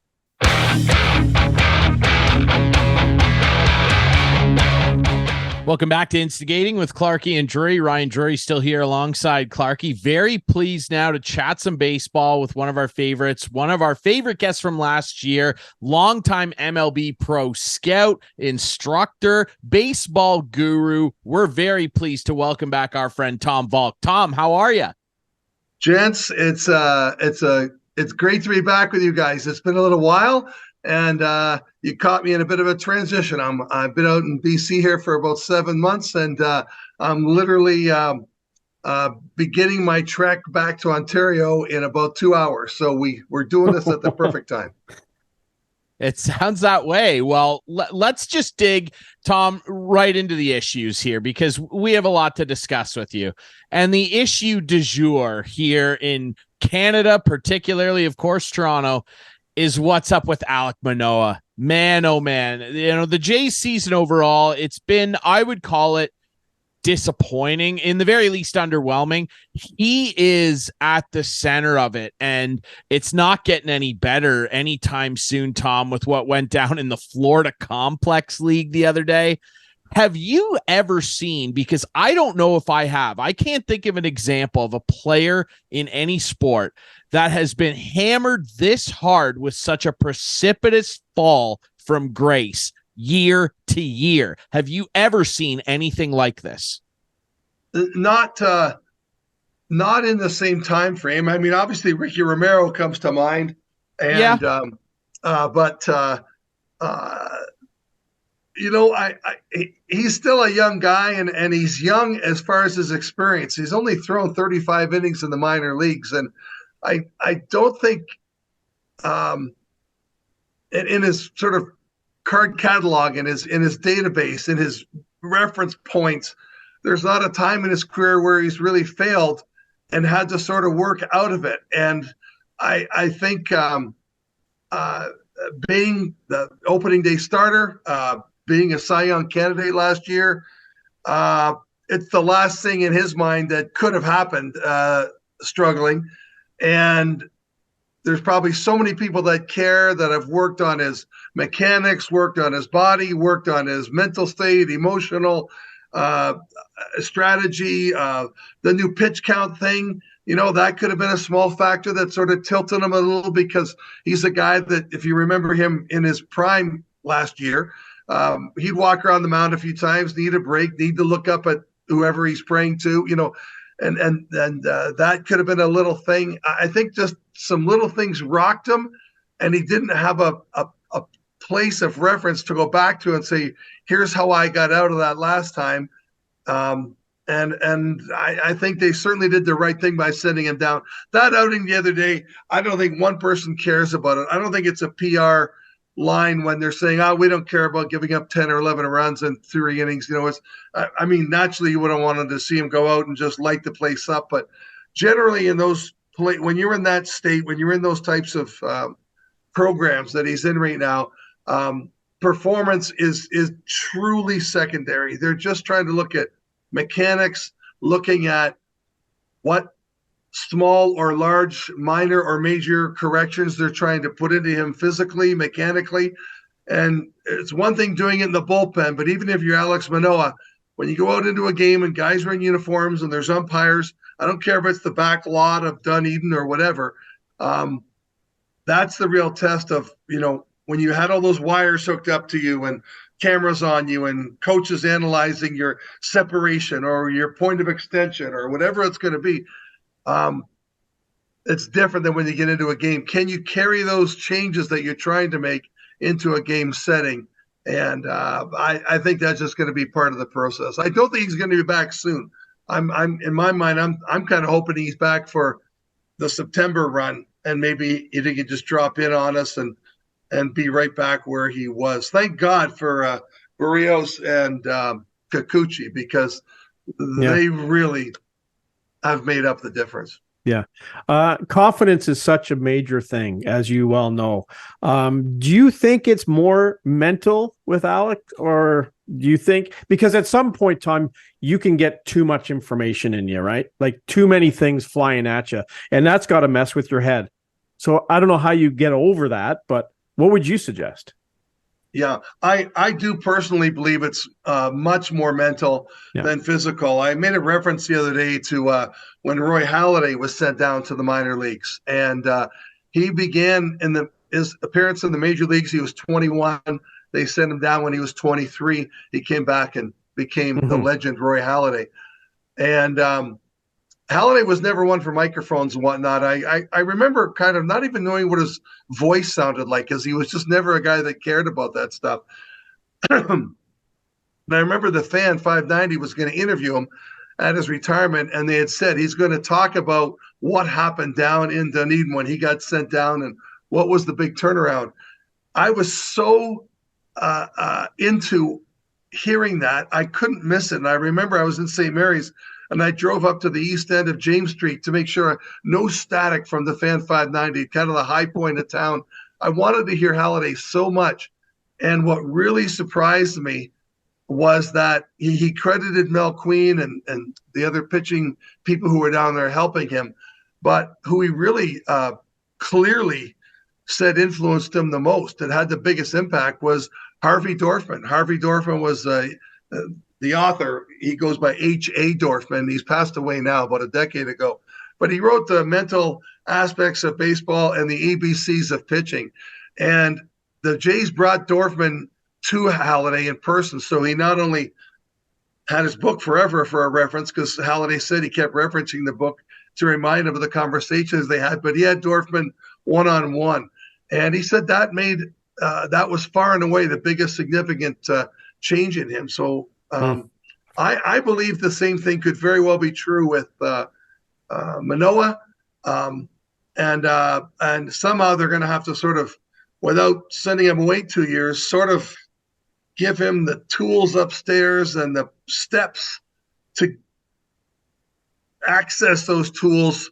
Speaker 1: Welcome back to Instigating with Clarkey and Drury. Ryan Drury still here alongside Clarkey. Very pleased now to chat some baseball with one of our favorites, one of our favorite guests from last year, longtime MLB pro scout, instructor, baseball guru. We're very pleased to welcome back our friend Tom Valcke. Tom, how are you?
Speaker 4: Gents, it's great to be back with you guys. It's been a little while. And you caught me in a bit of a transition. I've been out in BC here for about 7 months, and I'm literally beginning my trek back to Ontario in about 2 hours. So we're doing this at the perfect time.
Speaker 1: It sounds that way. Well, let's just dig, Tom, right into the issues here, because we have a lot to discuss with you. And the issue du jour here in Canada, particularly, of course, Toronto, is what's up with Alek Manoah. Man, oh man. The Jays season overall, it's been, I would call it disappointing, in the very least underwhelming. He is at the center of it, and it's not getting any better anytime soon, Tom, with what went down in the Florida Complex League the other day. Have you ever seen, because I don't know if I have, I can't think of an example of a player in any sport that has been hammered this hard with such a precipitous fall from grace year to year. Have you ever seen anything like this?
Speaker 4: Not in the same time frame. I mean, obviously Ricky Romero comes to mind, and he's still a young guy, and he's young as far as his experience. He's only thrown 35 innings in the minor leagues, and I don't think in his sort of card catalog, in his database, in his reference points, there's not a time in his career where he's really failed and had to sort of work out of it. And I think being the opening day starter, being a Cy Young candidate last year, it's the last thing in his mind that could have happened, struggling. And there's probably so many people that care, that have worked on his mechanics, worked on his body, worked on his mental state, emotional strategy, the new pitch count thing. That could have been a small factor that sort of tilted him a little, because he's a guy that, if you remember him in his prime last year, he'd walk around the mound a few times, need a break, need to look up at whoever he's praying to. and that could have been a little thing. I think just some little things rocked him, and he didn't have a place of reference to go back to and say, here's how I got out of that last time. And I think they certainly did the right thing by sending him down. That outing the other day, I don't think one person cares about it. I don't think it's a PR line when they're saying, we don't care about giving up 10 or 11 runs in 3 innings. I mean, naturally you would have wanted to see him go out and just light the place up. But generally in those when you're in that state, when you're in those types of programs that he's in right now, performance is truly secondary. They're just trying to look at mechanics, looking at what small or large, minor or major corrections they're trying to put into him physically, mechanically. And it's one thing doing it in the bullpen, but even if you're Alek Manoah, when you go out into a game and guys are in uniforms and there's umpires, I don't care if it's the back lot of Dunedin or whatever, that's the real test of, when you had all those wires hooked up to you and cameras on you and coaches analyzing your separation or your point of extension or whatever it's going to be. It's different than when you get into a game. Can you carry those changes that you're trying to make into a game setting? And I think that's just going to be part of the process. I don't think he's going to be back soon. I'm in my mind, I'm kind of hoping he's back for the September run, and maybe he can just drop in on us and be right back where he was. Thank God for Barrios and Kikuchi, because they really have made up the difference.
Speaker 3: Yeah. Confidence is such a major thing, as you well know. Do you think it's more mental with Alek, or do you think, because at some point in time, you can get too much information in you, right? Like too many things flying at you, and that's got to mess with your head. So I don't know how you get over that, but what would you suggest?
Speaker 4: Yeah, I do personally believe it's much more mental than physical. I made a reference the other day to when Roy Halladay was sent down to the minor leagues, and he began his appearance in the major leagues. He was 21. They sent him down when he was 23. He came back and became the legend Roy Halladay. And Halladay was never one for microphones and whatnot. I remember kind of not even knowing what his voice sounded like, because he was just never a guy that cared about that stuff. And I remember the fan 590 was going to interview him at his retirement, and they had said he's going to talk about what happened down in Dunedin when he got sent down and what was the big turnaround. I was so into hearing that, I couldn't miss it. And I remember I was in St. Mary's, and I drove up to the east end of James Street to make sure no static from the Fan 590, kind of the high point of town. I wanted to hear Halladay so much. And what really surprised me was that he credited Mel Queen and the other pitching people who were down there helping him. But who he really clearly said influenced him the most and had the biggest impact was Harvey Dorfman. Harvey Dorfman was the author. He goes by H.A. Dorfman. He's passed away now, about a decade ago. But he wrote the mental aspects of baseball and the ABCs of pitching. And the Jays brought Dorfman to Halladay in person. So he not only had his book forever for a reference, because Halladay said he kept referencing the book to remind him of the conversations they had, but he had Dorfman one-on-one. And he said that made that was far and away the biggest significant change in him. So I believe the same thing could very well be true with Manoah. And somehow they're going to have to sort of, without sending him away 2 years, sort of give him the tools upstairs and the steps to access those tools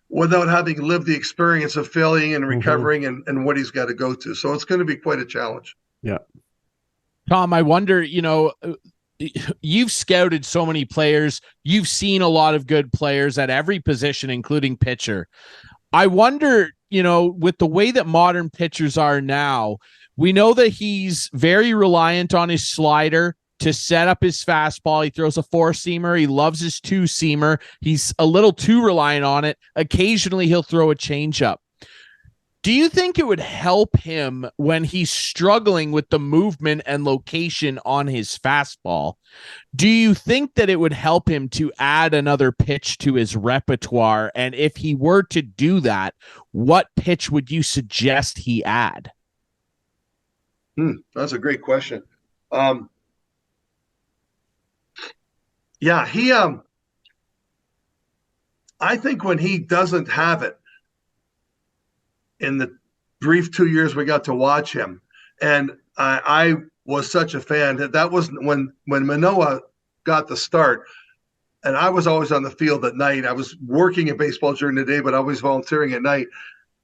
Speaker 4: without having lived the experience of failing and recovering and what he's got to go to. So it's going to be quite a challenge.
Speaker 3: Yeah.
Speaker 1: Tom, I wonder, you've scouted so many players. You've seen a lot of good players at every position, including pitcher. I wonder, with the way that modern pitchers are now, we know that he's very reliant on his slider to set up his fastball. He throws a 4-seamer. He loves his 2-seamer. He's a little too reliant on it. Occasionally he'll throw a changeup. Do you think it would help him when he's struggling with the movement and location on his fastball? Do you think that it would help him to add another pitch to his repertoire? And if he were to do that, what pitch would you suggest he add?
Speaker 4: That's a great question. Yeah, I think when he doesn't have it, in the brief 2 years we got to watch him, and I was such a fan that was when Manoah got the start, and I was always on the field at night. I was working in baseball during the day, but I was volunteering at night,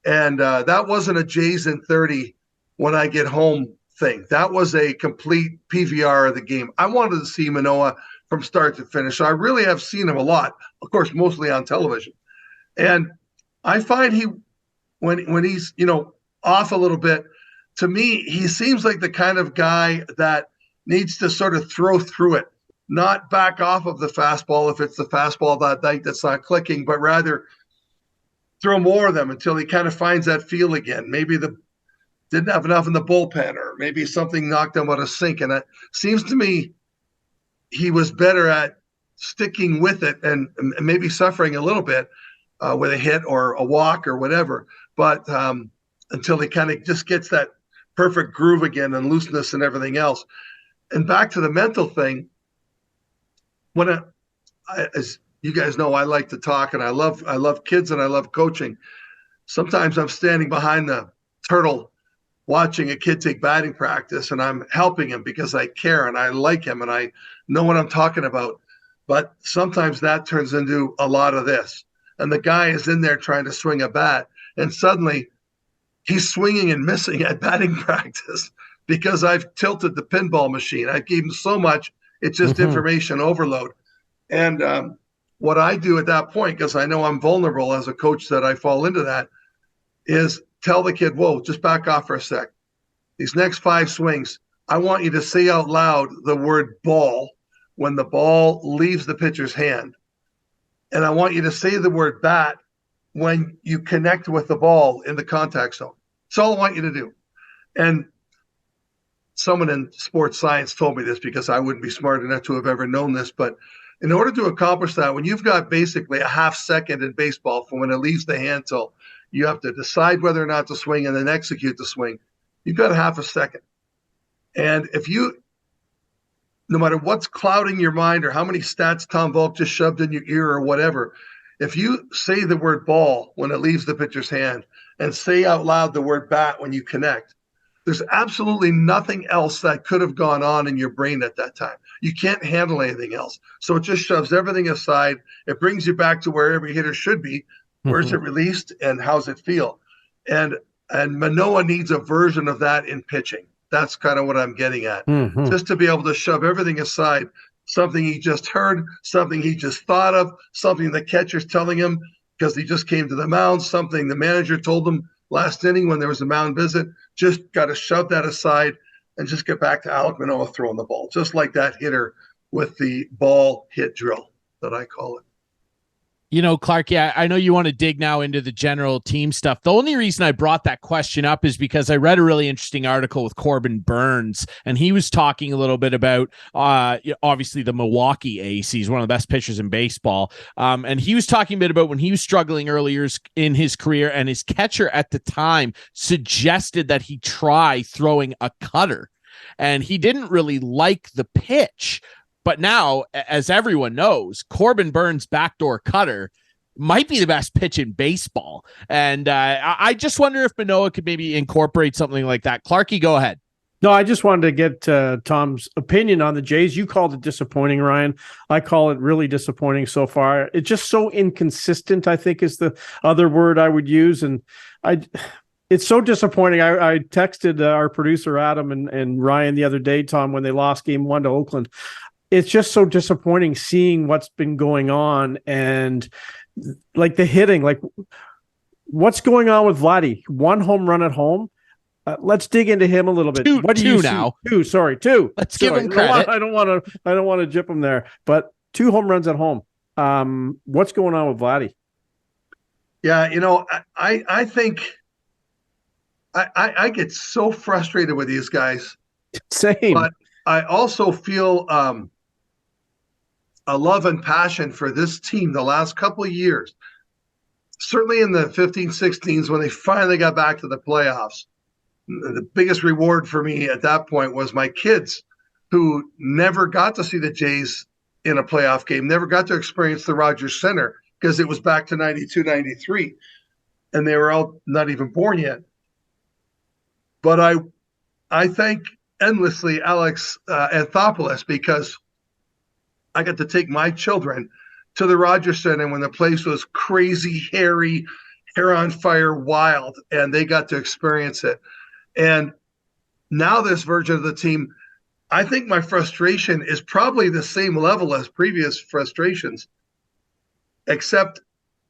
Speaker 4: and that wasn't a Jays in 30 when I get home thing. That was a complete PVR of the game. I wanted to see Manoah from start to finish. So I really have seen him a lot, of course, mostly on television, and I find when he's off a little bit, to me, he seems like the kind of guy that needs to sort of throw through it, not back off of the fastball if it's the fastball that night that's not clicking, but rather throw more of them until he kind of finds that feel again. Maybe didn't have enough in the bullpen, or maybe something knocked him out of sync. And it seems to me he was better at sticking with it and maybe suffering a little bit with a hit or a walk or whatever. But until he kind of just gets that perfect groove again and looseness and everything else. And back to the mental thing, as you guys know, I like to talk, and I love kids, and I love coaching. Sometimes I'm standing behind the turtle watching a kid take batting practice, and I'm helping him because I care and I like him and I know what I'm talking about. But sometimes that turns into a lot of this. And the guy is in there trying to swing a bat, and suddenly he's swinging and missing at batting practice because I've tilted the pinball machine. I gave him so much, it's just information overload. And what I do at that point, because I know I'm vulnerable as a coach that I fall into that, is tell the kid, whoa, just back off for a sec. These next 5 swings, I want you to say out loud the word ball when the ball leaves the pitcher's hand. And I want you to say the word bat when you connect with the ball in the contact zone. That's all I want you to do. And someone in sports science told me this because I wouldn't be smart enough to have ever known this. But in order to accomplish that, when you've got basically a half second in baseball from when it leaves the hand till you have to decide whether or not to swing and then execute the swing, you've got a half a second. And if you, no matter what's clouding your mind or how many stats Tom Valcke just shoved in your ear or whatever, if you say the word ball when it leaves the pitcher's hand and say out loud the word bat when you connect, there's absolutely nothing else that could have gone on in your brain at that time. You can't handle anything else. So it just shoves everything aside. It brings you back to where every hitter should be. Where's it released and how's it feel? And Manoah needs a version of that in pitching. That's kind of what I'm getting at. Just to be able to shove everything aside, something he just heard, something he just thought of, something the catcher's telling him because he just came to the mound, something the manager told him last inning when there was a mound visit. Just got to shove that aside and just get back to Alek Manoah throwing the ball, just like that hitter with the ball hit drill that I call it.
Speaker 1: You know, Clarkey, I know you want to dig now into the general team stuff. The only reason I brought that question up is because I read a really interesting article with Corbin Burns, and he was talking a little bit about, obviously, the Milwaukee Ace. He's one of the best pitchers in baseball. And he was talking a bit about when he was struggling earlier in his career, and his catcher at the time suggested that he try throwing a cutter. And he didn't really like the pitch. But now, as everyone knows, Corbin Burns' backdoor cutter might be the best pitch in baseball. And I just wonder if Manoah could maybe incorporate something like that. Clarkey, go ahead.
Speaker 3: No, I just wanted to get Tom's opinion on the Jays. You called it disappointing, Ryan. I call it really disappointing so far. It's just so inconsistent, I think, is the other word I would use. And it's so disappointing. I texted our producer, Adam, and Ryan the other day, Tom, when they lost Game 1 to Oakland. It's just so disappointing seeing what's been going on and like the hitting, like what's going on with Vladdy. 1 home run at home. Let's dig into him a little bit.
Speaker 1: What do you now?
Speaker 3: Two.
Speaker 1: Let's give him credit.
Speaker 3: I don't want to jip him there, but 2 home runs at home. What's going on with Vladdy?
Speaker 4: Yeah, I think I get so frustrated with these guys.
Speaker 3: Same.
Speaker 4: But I also feel a love and passion for this team the last couple of years. Certainly in the 15, 16s when they finally got back to the playoffs. The biggest reward for me at that point was my kids who never got to see the Jays in a playoff game, never got to experience the Rogers Center because it was back to 92, 93. And they were all not even born yet. But I thank endlessly Alex Anthopoulos because I got to take my children to the Rogers Center when the place was crazy, hairy, hair on fire, wild, and they got to experience it. And now this version of the team, I think my frustration is probably the same level as previous frustrations, except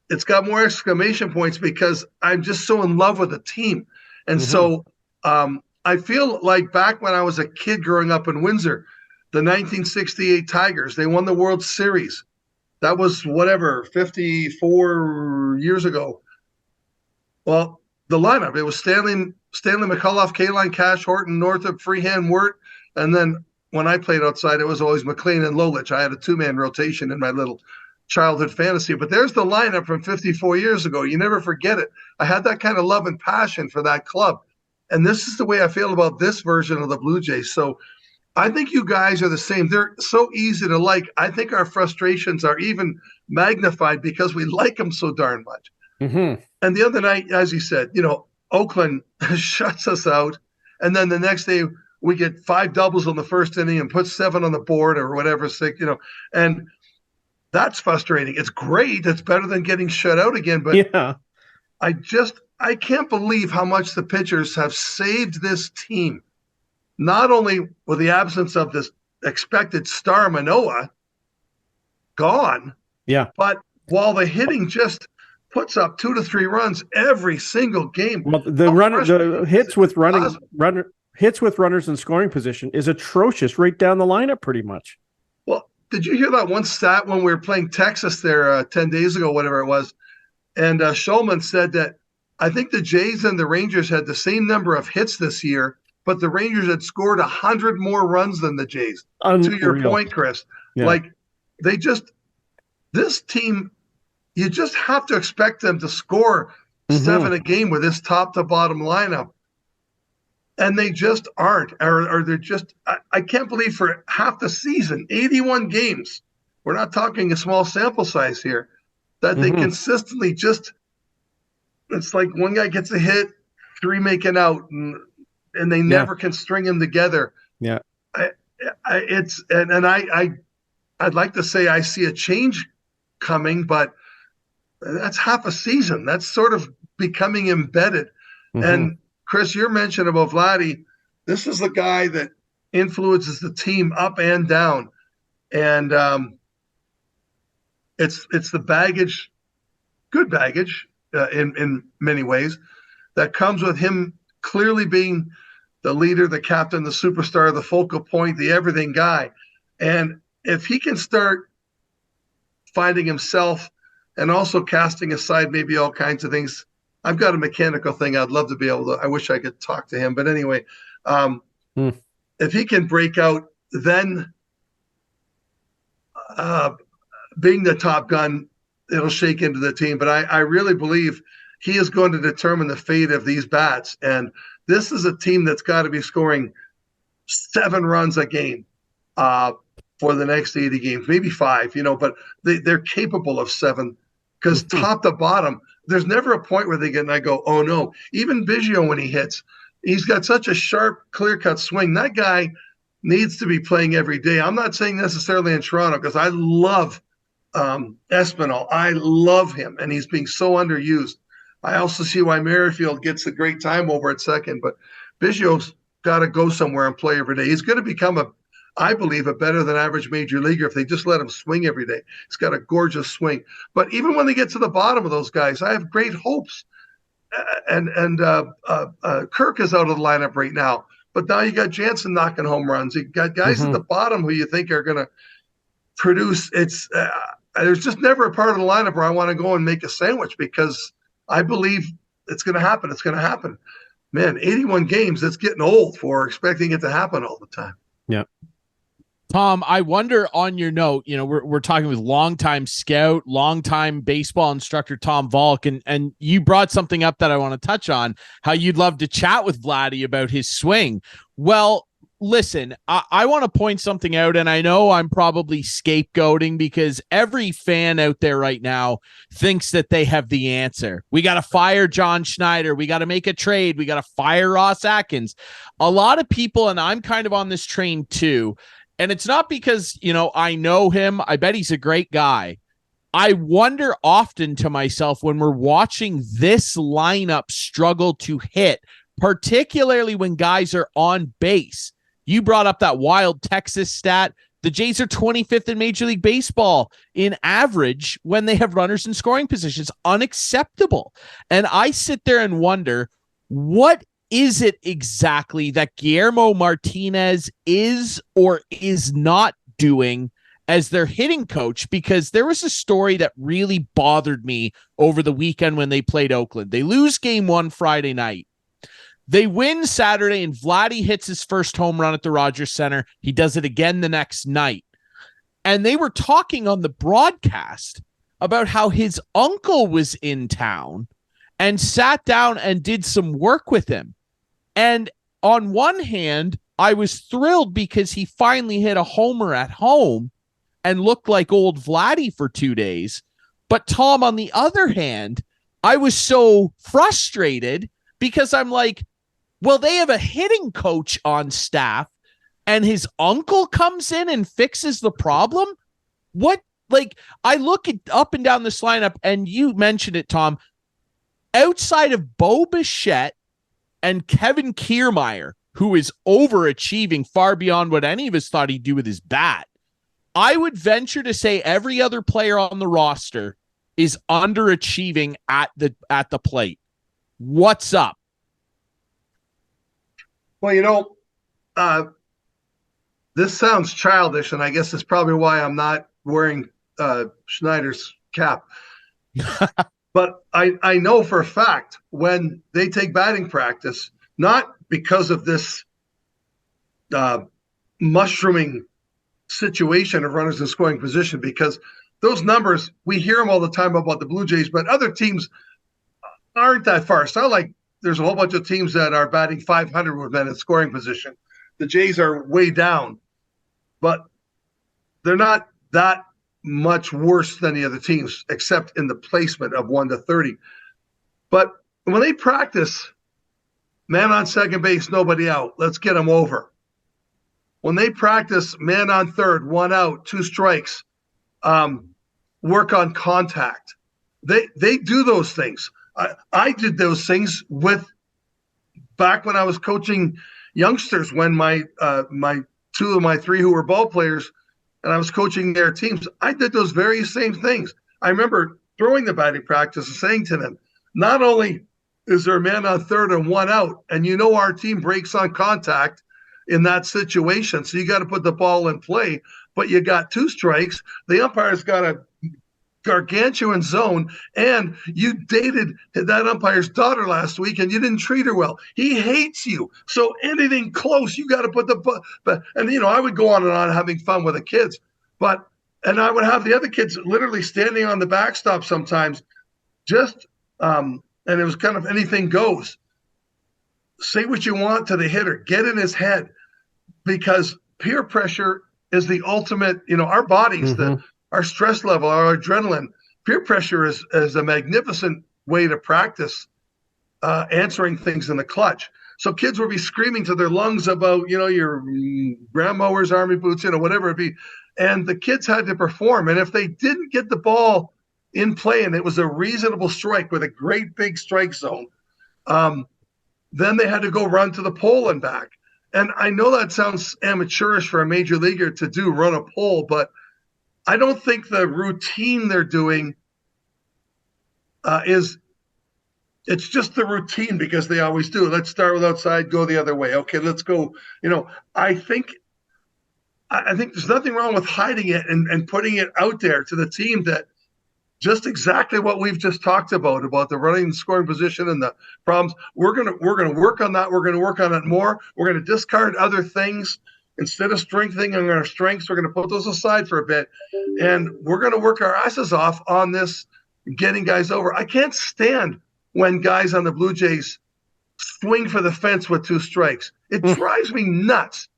Speaker 4: it's got more exclamation points because I'm just so in love with the team. And so I feel like back when I was a kid growing up in Windsor, the 1968 Tigers, they won the World Series. That was 54 years ago. Well, the lineup, it was Stanley McCullough, Kaline, Cash, Horton, Northup, Freehand, Wirt. And then when I played outside, it was always McLean and Lolich. I had a two-man rotation in my little childhood fantasy. But there's the lineup from 54 years ago. You never forget it. I had that kind of love and passion for that club. And this is the way I feel about this version of the Blue Jays. So I think you guys are the same. They're so easy to like. I think our frustrations are even magnified because we like them so darn much. And the other night, as you said, Oakland shuts us out. And then the next day we get 5 doubles on the first inning and put 7 on the board or whatever, 6, and that's frustrating. It's great. It's better than getting shut out again. But
Speaker 3: yeah,
Speaker 4: I can't believe how much the pitchers have saved this team. Not only with the absence of this expected star Manoah gone, but while the hitting just puts up 2 to 3 runs every single game.
Speaker 3: Well, the hits with runners in scoring position is atrocious right down the lineup, pretty much.
Speaker 4: Well, did you hear that one stat when we were playing Texas there 10 days ago, whatever it was? And Shulman said that I think the Jays and the Rangers had the same number of hits this year, but the Rangers had scored 100 more runs than the Jays.
Speaker 3: Unreal.
Speaker 4: To your point, Chris, this team, you just have to expect them to score 7 a game with this top to bottom lineup. And they just aren't, or they're just, I can't believe for half the season, 81 games, we're not talking a small sample size here, that they consistently just, it's like one guy gets a hit, 3 make it out, and they never can string them together.
Speaker 3: Yeah.
Speaker 4: I'd like to say I see a change coming, but that's half a season. That's sort of becoming embedded. And Chris, your mention about Vladdy, this is the guy that influences the team up and down. And it's the baggage, good baggage in many ways, that comes with him clearly being the leader, the captain, the superstar, the focal point, the everything guy. And if he can start finding himself and also casting aside maybe all kinds of things, I've got a mechanical thing I'd love to be able to, I wish I could talk to him. But anyway, if he can break out, then being the top gun, it'll shake into the team. But I really believe he is going to determine the fate of these bats. And this is a team that's got to be scoring 7 runs a game for the next 80 games, maybe 5, but they're capable of 7 because top to bottom, there's never a point where they get and I go, oh no. Even Biggio, when he hits, he's got such a sharp, clear-cut swing. That guy needs to be playing every day. I'm not saying necessarily in Toronto because I love Espinal. I love him, and he's being so underused. I also see why Merrifield gets a great time over at second, but Biggio's got to go somewhere and play every day. He's going to become I believe, a better than average major leaguer if they just let him swing every day. He's got a gorgeous swing. But even when they get to the bottom of those guys, I have great hopes. And Kirk is out of the lineup right now. But now you got Jansen knocking home runs. You got guys at the bottom who you think are going to produce. There's just never a part of the lineup where I want to go and make a sandwich because I believe it's going to happen. It's going to happen. man, 81 games, that's getting old for expecting it to happen all the time.
Speaker 3: Yeah.
Speaker 1: Tom, I wonder, on your note, we're talking with longtime scout, longtime baseball instructor Tom Valcke, and you brought something up that I want to touch on, how you'd love to chat with Vladdy about his swing. Well, listen, I want to point something out, and I know I'm probably scapegoating because every fan out there right now thinks that they have the answer. We got to fire John Schneider. We got to make a trade. We got to fire Ross Atkins. A lot of people, and I'm kind of on this train too, and it's not because, I know him. I bet he's a great guy. I wonder often to myself when we're watching this lineup struggle to hit, particularly when guys are on base. You brought up that wild Texas stat. The Jays are 25th in Major League Baseball in average when they have runners in scoring positions. Unacceptable. And I sit there and wonder, what is it exactly that Guillermo Martinez is or is not doing as their hitting coach? Because there was a story that really bothered me over the weekend when they played Oakland. They lose game 1 Friday night. They win Saturday, and Vladdy hits his first home run at the Rogers Center. He does it again the next night. And they were talking on the broadcast about how his uncle was in town and sat down and did some work with him. And on one hand, I was thrilled because he finally hit a homer at home and looked like old Vladdy for 2 days. But Tom, on the other hand, I was so frustrated because I'm like, well, they have a hitting coach on staff and his uncle comes in and fixes the problem. What? Like, I look at up and down this lineup, and you mentioned it, Tom, outside of Bo Bichette and Kevin Kiermaier, who is overachieving far beyond what any of us thought he'd do with his bat, I would venture to say every other player on the roster is underachieving at the plate. What's up?
Speaker 4: Well, this sounds childish, and I guess it's probably why I'm not wearing Schneider's cap. But I know for a fact when they take batting practice, not because of this mushrooming situation of runners in scoring position, because those numbers, we hear them all the time about the Blue Jays, but other teams aren't that far. It's not like there's a whole bunch of teams that are batting 500 with men in scoring position. The Jays are way down, but they're not that much worse than the other teams, except in the placement of 1 to 30. But when they practice, man on second base, nobody out, let's get them over. When they practice, man on third, 1 out, 2 strikes, work on contact. They do those things. I did those things back when I was coaching youngsters, when my 2 of my 3 who were ball players, and I was coaching their teams. I did those very same things. I remember throwing the batting practice and saying to them, not only is there a man on third and 1 out, and our team breaks on contact in that situation, so you got to put the ball in play, but you got 2 strikes. The umpire's got a gargantuan zone, and you dated that umpire's daughter last week and you didn't treat her well. He hates you. So anything close, you got to put and I would go on and on having fun with the kids, and I would have the other kids literally standing on the backstop sometimes, and it was kind of anything goes. Say what you want to the hitter, get in his head, because peer pressure is the ultimate, our bodies, our stress level, our adrenaline. Peer pressure is a magnificent way to practice answering things in the clutch. So kids will be screaming to their lungs about, your grandmother's army boots, whatever it be. And the kids had to perform. And if they didn't get the ball in play and it was a reasonable strike with a great big strike zone, then they had to go run to the pole and back. And I know that sounds amateurish for a major leaguer to run a pole, but I don't think the routine they're doing it's just the routine, because they always do. Let's start with outside, go the other way. Okay, let's go. I think there's nothing wrong with hiding it and putting it out there to the team that just exactly what we've just talked about the running and scoring position and the problems. We're gonna work on that. We're gonna work on it more. We're gonna discard other things instead of strengthening on our strengths. We're gonna put those aside for a bit, and we're gonna work our asses off on this getting guys over. I can't stand when guys on the Blue Jays swing for the fence with 2 strikes. It drives me nuts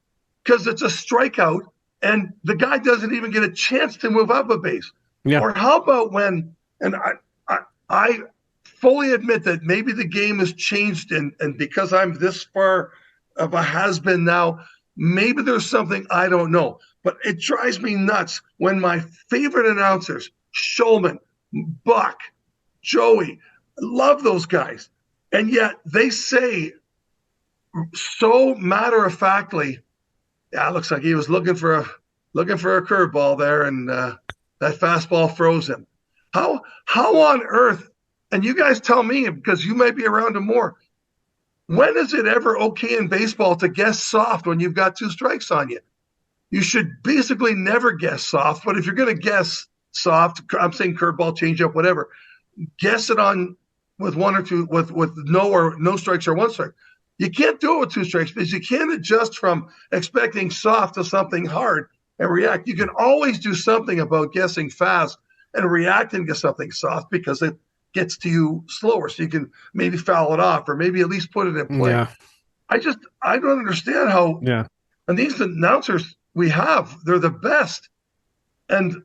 Speaker 4: because it's a strikeout and the guy doesn't even get a chance to move up a base. Yeah. Or how about when, and I fully admit that maybe the game has changed and because I'm this far of a has-been now, maybe there's something I don't know. But it drives me nuts when my favorite announcers, Shulman, Buck, Joey, love those guys. And yet they say so matter-of-factly, yeah, it looks like he was looking for a curveball there, and that fastball froze him. How on earth? And you guys tell me, because you might be around him more. When is it ever okay in baseball to guess soft when you've got 2 strikes on you? You should basically never guess soft. But if you're going to guess soft, I'm saying curveball, changeup, whatever. Guess it on with 1 or 2, with no strikes or 1 strike. You can't do it with 2 strikes because you can't adjust from expecting soft to something hard and react. You can always do something about guessing fast and reacting to something soft because it gets to you slower. So you can maybe foul it off or maybe at least put it in play. Yeah. I don't understand how. Yeah. And these announcers we have, they're the best. And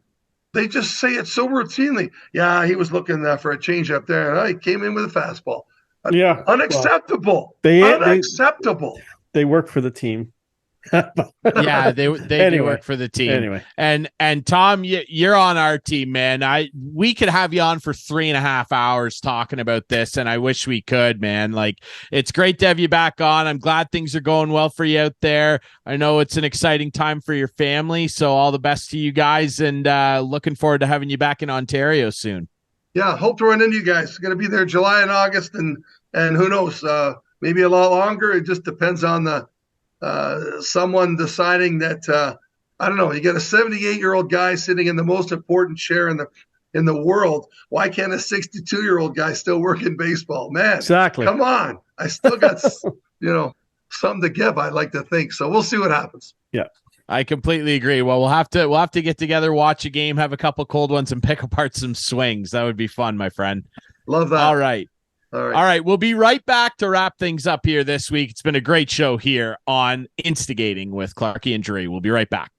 Speaker 4: they just say it so routinely. Yeah, he was looking for a changeup there. And he came in with a fastball.
Speaker 3: Yeah.
Speaker 4: Unacceptable.
Speaker 3: Well,
Speaker 4: Unacceptable.
Speaker 3: They work for the team.
Speaker 1: Yeah, they anyway, do work for the team.
Speaker 3: Anyway.
Speaker 1: And Tom, you're on our team, man. We could have you on for 3.5 hours talking about this, and I wish we could, man. Like, it's great to have you back on. I'm glad things are going well for you out there. I know it's an exciting time for your family, so all the best to you guys, and looking forward to having you back in Ontario soon.
Speaker 4: Yeah, hope to run into you guys. Going to be there July and August, and who knows, maybe a lot longer. It just depends on the someone deciding that I don't know. You got a 78-year-old guy sitting in the most important chair in the world. Why can't a 62-year-old guy still work in baseball? Man,
Speaker 3: exactly.
Speaker 4: Come on, I still got something to give. I'd like to think so. We'll see what happens.
Speaker 3: Yeah.
Speaker 1: I completely agree. Well, we'll have to get together, watch a game, have a couple cold ones, and pick apart some swings. That would be fun, my friend.
Speaker 4: Love that.
Speaker 1: All right. All right. We'll be right back to wrap things up here this week. It's been a great show here on Instigating with Clarkey and Drury. We'll be right back.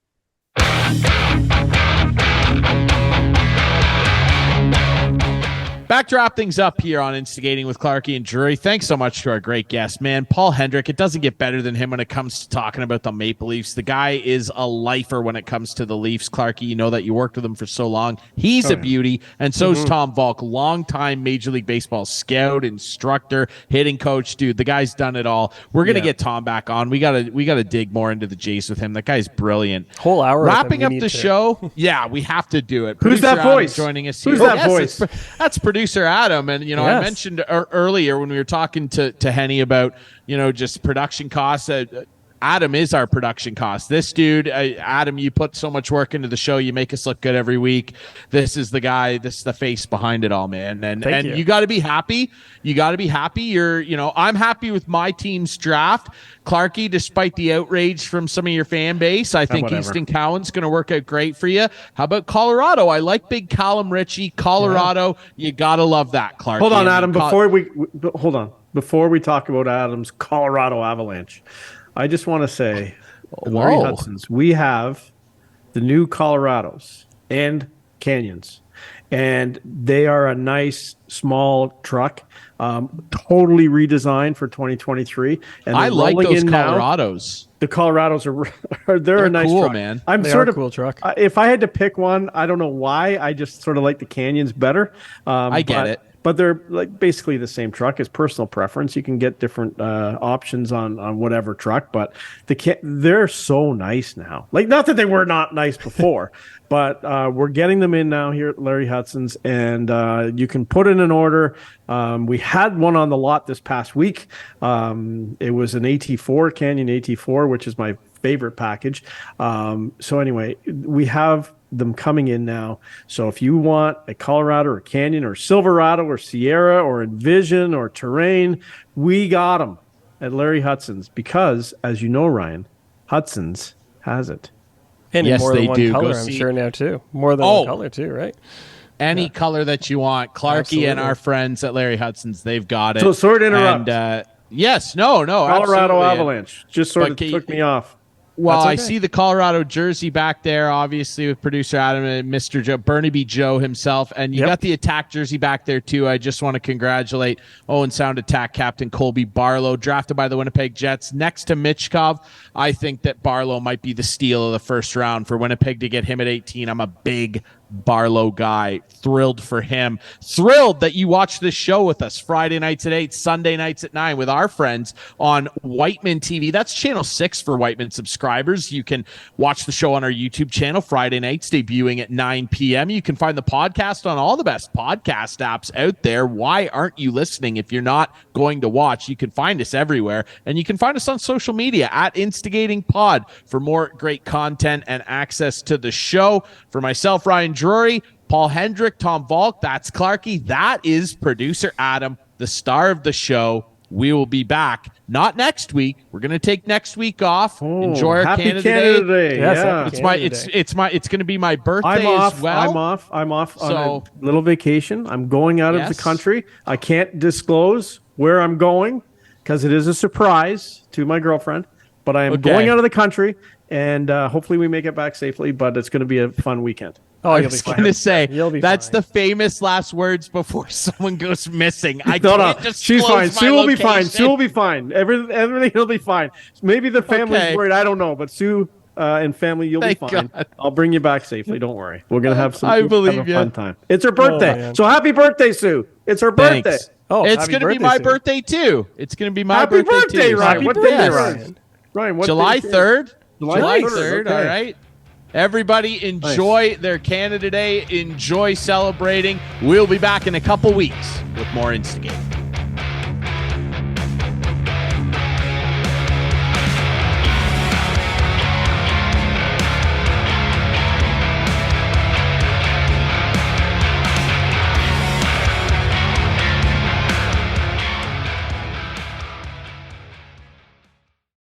Speaker 1: Back to wrap things up here on Instigating with Clarkey and Drury. Thanks so much to our great guest, man, Paul Hendrick. It doesn't get better than him when it comes to talking about the Maple Leafs. The guy is a lifer when it comes to the Leafs. Clarkey, you know that you worked with him for so long. He's a beauty, and so's Tom Valcke, longtime Major League Baseball scout, instructor, hitting coach. Dude, the guy's done it all. We're gonna get Tom back on. We gotta dig more into the Jays with him. That guy's brilliant.
Speaker 5: Whole hour
Speaker 1: wrapping up the show. Yeah, we have to do it.
Speaker 3: Who's that voice
Speaker 1: joining us here?
Speaker 3: Who's that voice?
Speaker 1: That's producer Adam, and I mentioned earlier when we were talking to Henny about just production costs. Adam is our production cost. This dude, Adam, you put so much work into the show. You make us look good every week. This is the guy. This is the face behind it all, man. And you got to be happy. You got to be happy. I'm happy with my team's draft. Clarkey, despite the outrage from some of your fan base, I think Easton Cowan's going to work out great for you. How about Colorado? I like big Callum Ritchie. Colorado, you got to love that, Clarkey.
Speaker 3: Hold on, Adam. Before we talk about Adam's Colorado Avalanche, I just want to say, Larry Hudson's, we have the new Colorados and Canyons, and they are a nice small truck, totally redesigned for 2023. And
Speaker 1: I like those Colorados.
Speaker 3: The Colorados they're a nice
Speaker 1: cool,
Speaker 3: truck,
Speaker 1: man.
Speaker 5: They are a cool truck.
Speaker 3: If I had to pick one, I don't know why. I just sort of like the Canyons better.
Speaker 1: I get it.
Speaker 3: But they're like basically the same truck. It's personal preference. You can get different options on whatever truck, but they're so nice now. Like, not that they were not nice before, but we're getting them in now here at Larry Hudson's, and you can put in an order. We had one on the lot this past week. It was an AT4, Canyon AT4, which is my favorite package. So anyway, we have them coming in now. So if you want a Colorado or Canyon or Silverado or Sierra or Envision or Terrain, we got them at Larry Hudson's because, as you know, Ryan, Hudson's has it.
Speaker 5: And
Speaker 1: Yes,
Speaker 5: more
Speaker 1: they
Speaker 5: than one
Speaker 1: do.
Speaker 5: color,
Speaker 1: Go
Speaker 5: I'm
Speaker 1: see-
Speaker 5: sure now too. More than one color too, right?
Speaker 1: Any color that you want. Clarkey
Speaker 5: Absolutely.
Speaker 1: and our friends at Larry Hudson's, they've got it.
Speaker 3: So sorry to interrupt.
Speaker 1: And, yes, no,
Speaker 3: Colorado
Speaker 1: absolutely.
Speaker 3: Avalanche just sort of
Speaker 1: But
Speaker 3: took me off.
Speaker 1: Well,
Speaker 5: That's
Speaker 1: I
Speaker 5: okay.
Speaker 1: see the Colorado jersey back there, obviously with producer Adam and Mr. Joe, Burnaby Joe himself, and you got the attack jersey back there too. I just want to congratulate Owen Sound Attack captain Colby Barlow, drafted by the Winnipeg Jets next to Michkov. I think that Barlow might be the steal of the first round for Winnipeg to get him at 18. I'm a big Barlow guy. Thrilled for him. Thrilled that you watch this show with us Friday nights at 8, Sunday nights at 9 with our friends on Whiteman TV. That's channel 6 for Whiteman subscribers. You can watch the show on our YouTube channel Friday nights, debuting at 9 p.m. You can find the podcast on all the best podcast apps out there. Why aren't you listening if you're not going to watch? You can find us everywhere, and you can find us on social media at Instigating Pod for more great content and access to the show. For myself, Ryan Drury, Paul Hendrick, Tom Valcke, that's Clarkey. That is producer Adam, the star of the show. We will be back. Not next week. We're going to take next week off. Enjoy our
Speaker 3: Happy
Speaker 1: Canada
Speaker 3: Canada
Speaker 1: Day.
Speaker 3: Day.
Speaker 5: Yes,
Speaker 3: Yeah.
Speaker 5: happy
Speaker 1: It's going to be my birthday
Speaker 3: I'm off.
Speaker 1: as well.
Speaker 3: I'm off on
Speaker 1: So-
Speaker 3: a little vacation. I'm going out of
Speaker 1: Yes.
Speaker 3: the country. I can't disclose where I'm going because it is a surprise to my girlfriend. But I am
Speaker 1: Okay.
Speaker 3: going out of the country, and hopefully we make it back safely. But it's going to be a fun weekend.
Speaker 5: Oh,
Speaker 1: I
Speaker 5: you'll be
Speaker 1: was
Speaker 5: fine.
Speaker 1: going to say,
Speaker 5: You'll be
Speaker 1: that's
Speaker 5: fine.
Speaker 1: the famous last words before someone goes missing. I
Speaker 3: No,
Speaker 1: can't
Speaker 3: no, she's
Speaker 1: disclose
Speaker 3: fine.
Speaker 1: my
Speaker 3: Sue will be fine.
Speaker 1: location.
Speaker 3: Sue will be fine. Everything will be fine. Maybe the family's
Speaker 1: Okay.
Speaker 3: worried. I don't know, but Sue and family, you'll
Speaker 1: Thank
Speaker 3: be fine.
Speaker 1: God.
Speaker 3: I'll bring you back safely. Don't worry. We're gonna have some.
Speaker 1: I
Speaker 3: we'll have
Speaker 1: believe
Speaker 3: a
Speaker 1: you.
Speaker 3: fun time. It's her birthday,
Speaker 5: man.
Speaker 3: so happy birthday, Sue! It's her birthday.
Speaker 1: Thanks.
Speaker 5: Oh,
Speaker 1: It's
Speaker 5: happy
Speaker 1: going to be
Speaker 5: birthday,
Speaker 1: my
Speaker 5: Sue.
Speaker 1: birthday too. It's going to be my
Speaker 3: Happy birthday,
Speaker 1: too.
Speaker 3: Ryan.
Speaker 5: Happy
Speaker 3: What
Speaker 5: birthday,
Speaker 3: day is it?
Speaker 5: Ryan.
Speaker 3: Ryan, what
Speaker 1: July
Speaker 3: day is it?
Speaker 1: 3rd.
Speaker 3: July
Speaker 1: July
Speaker 3: 3rd,
Speaker 1: 3rd.
Speaker 3: okay.
Speaker 1: All right. Everybody enjoy their Canada Day. Enjoy celebrating. We'll be back in a couple weeks with more Instigate.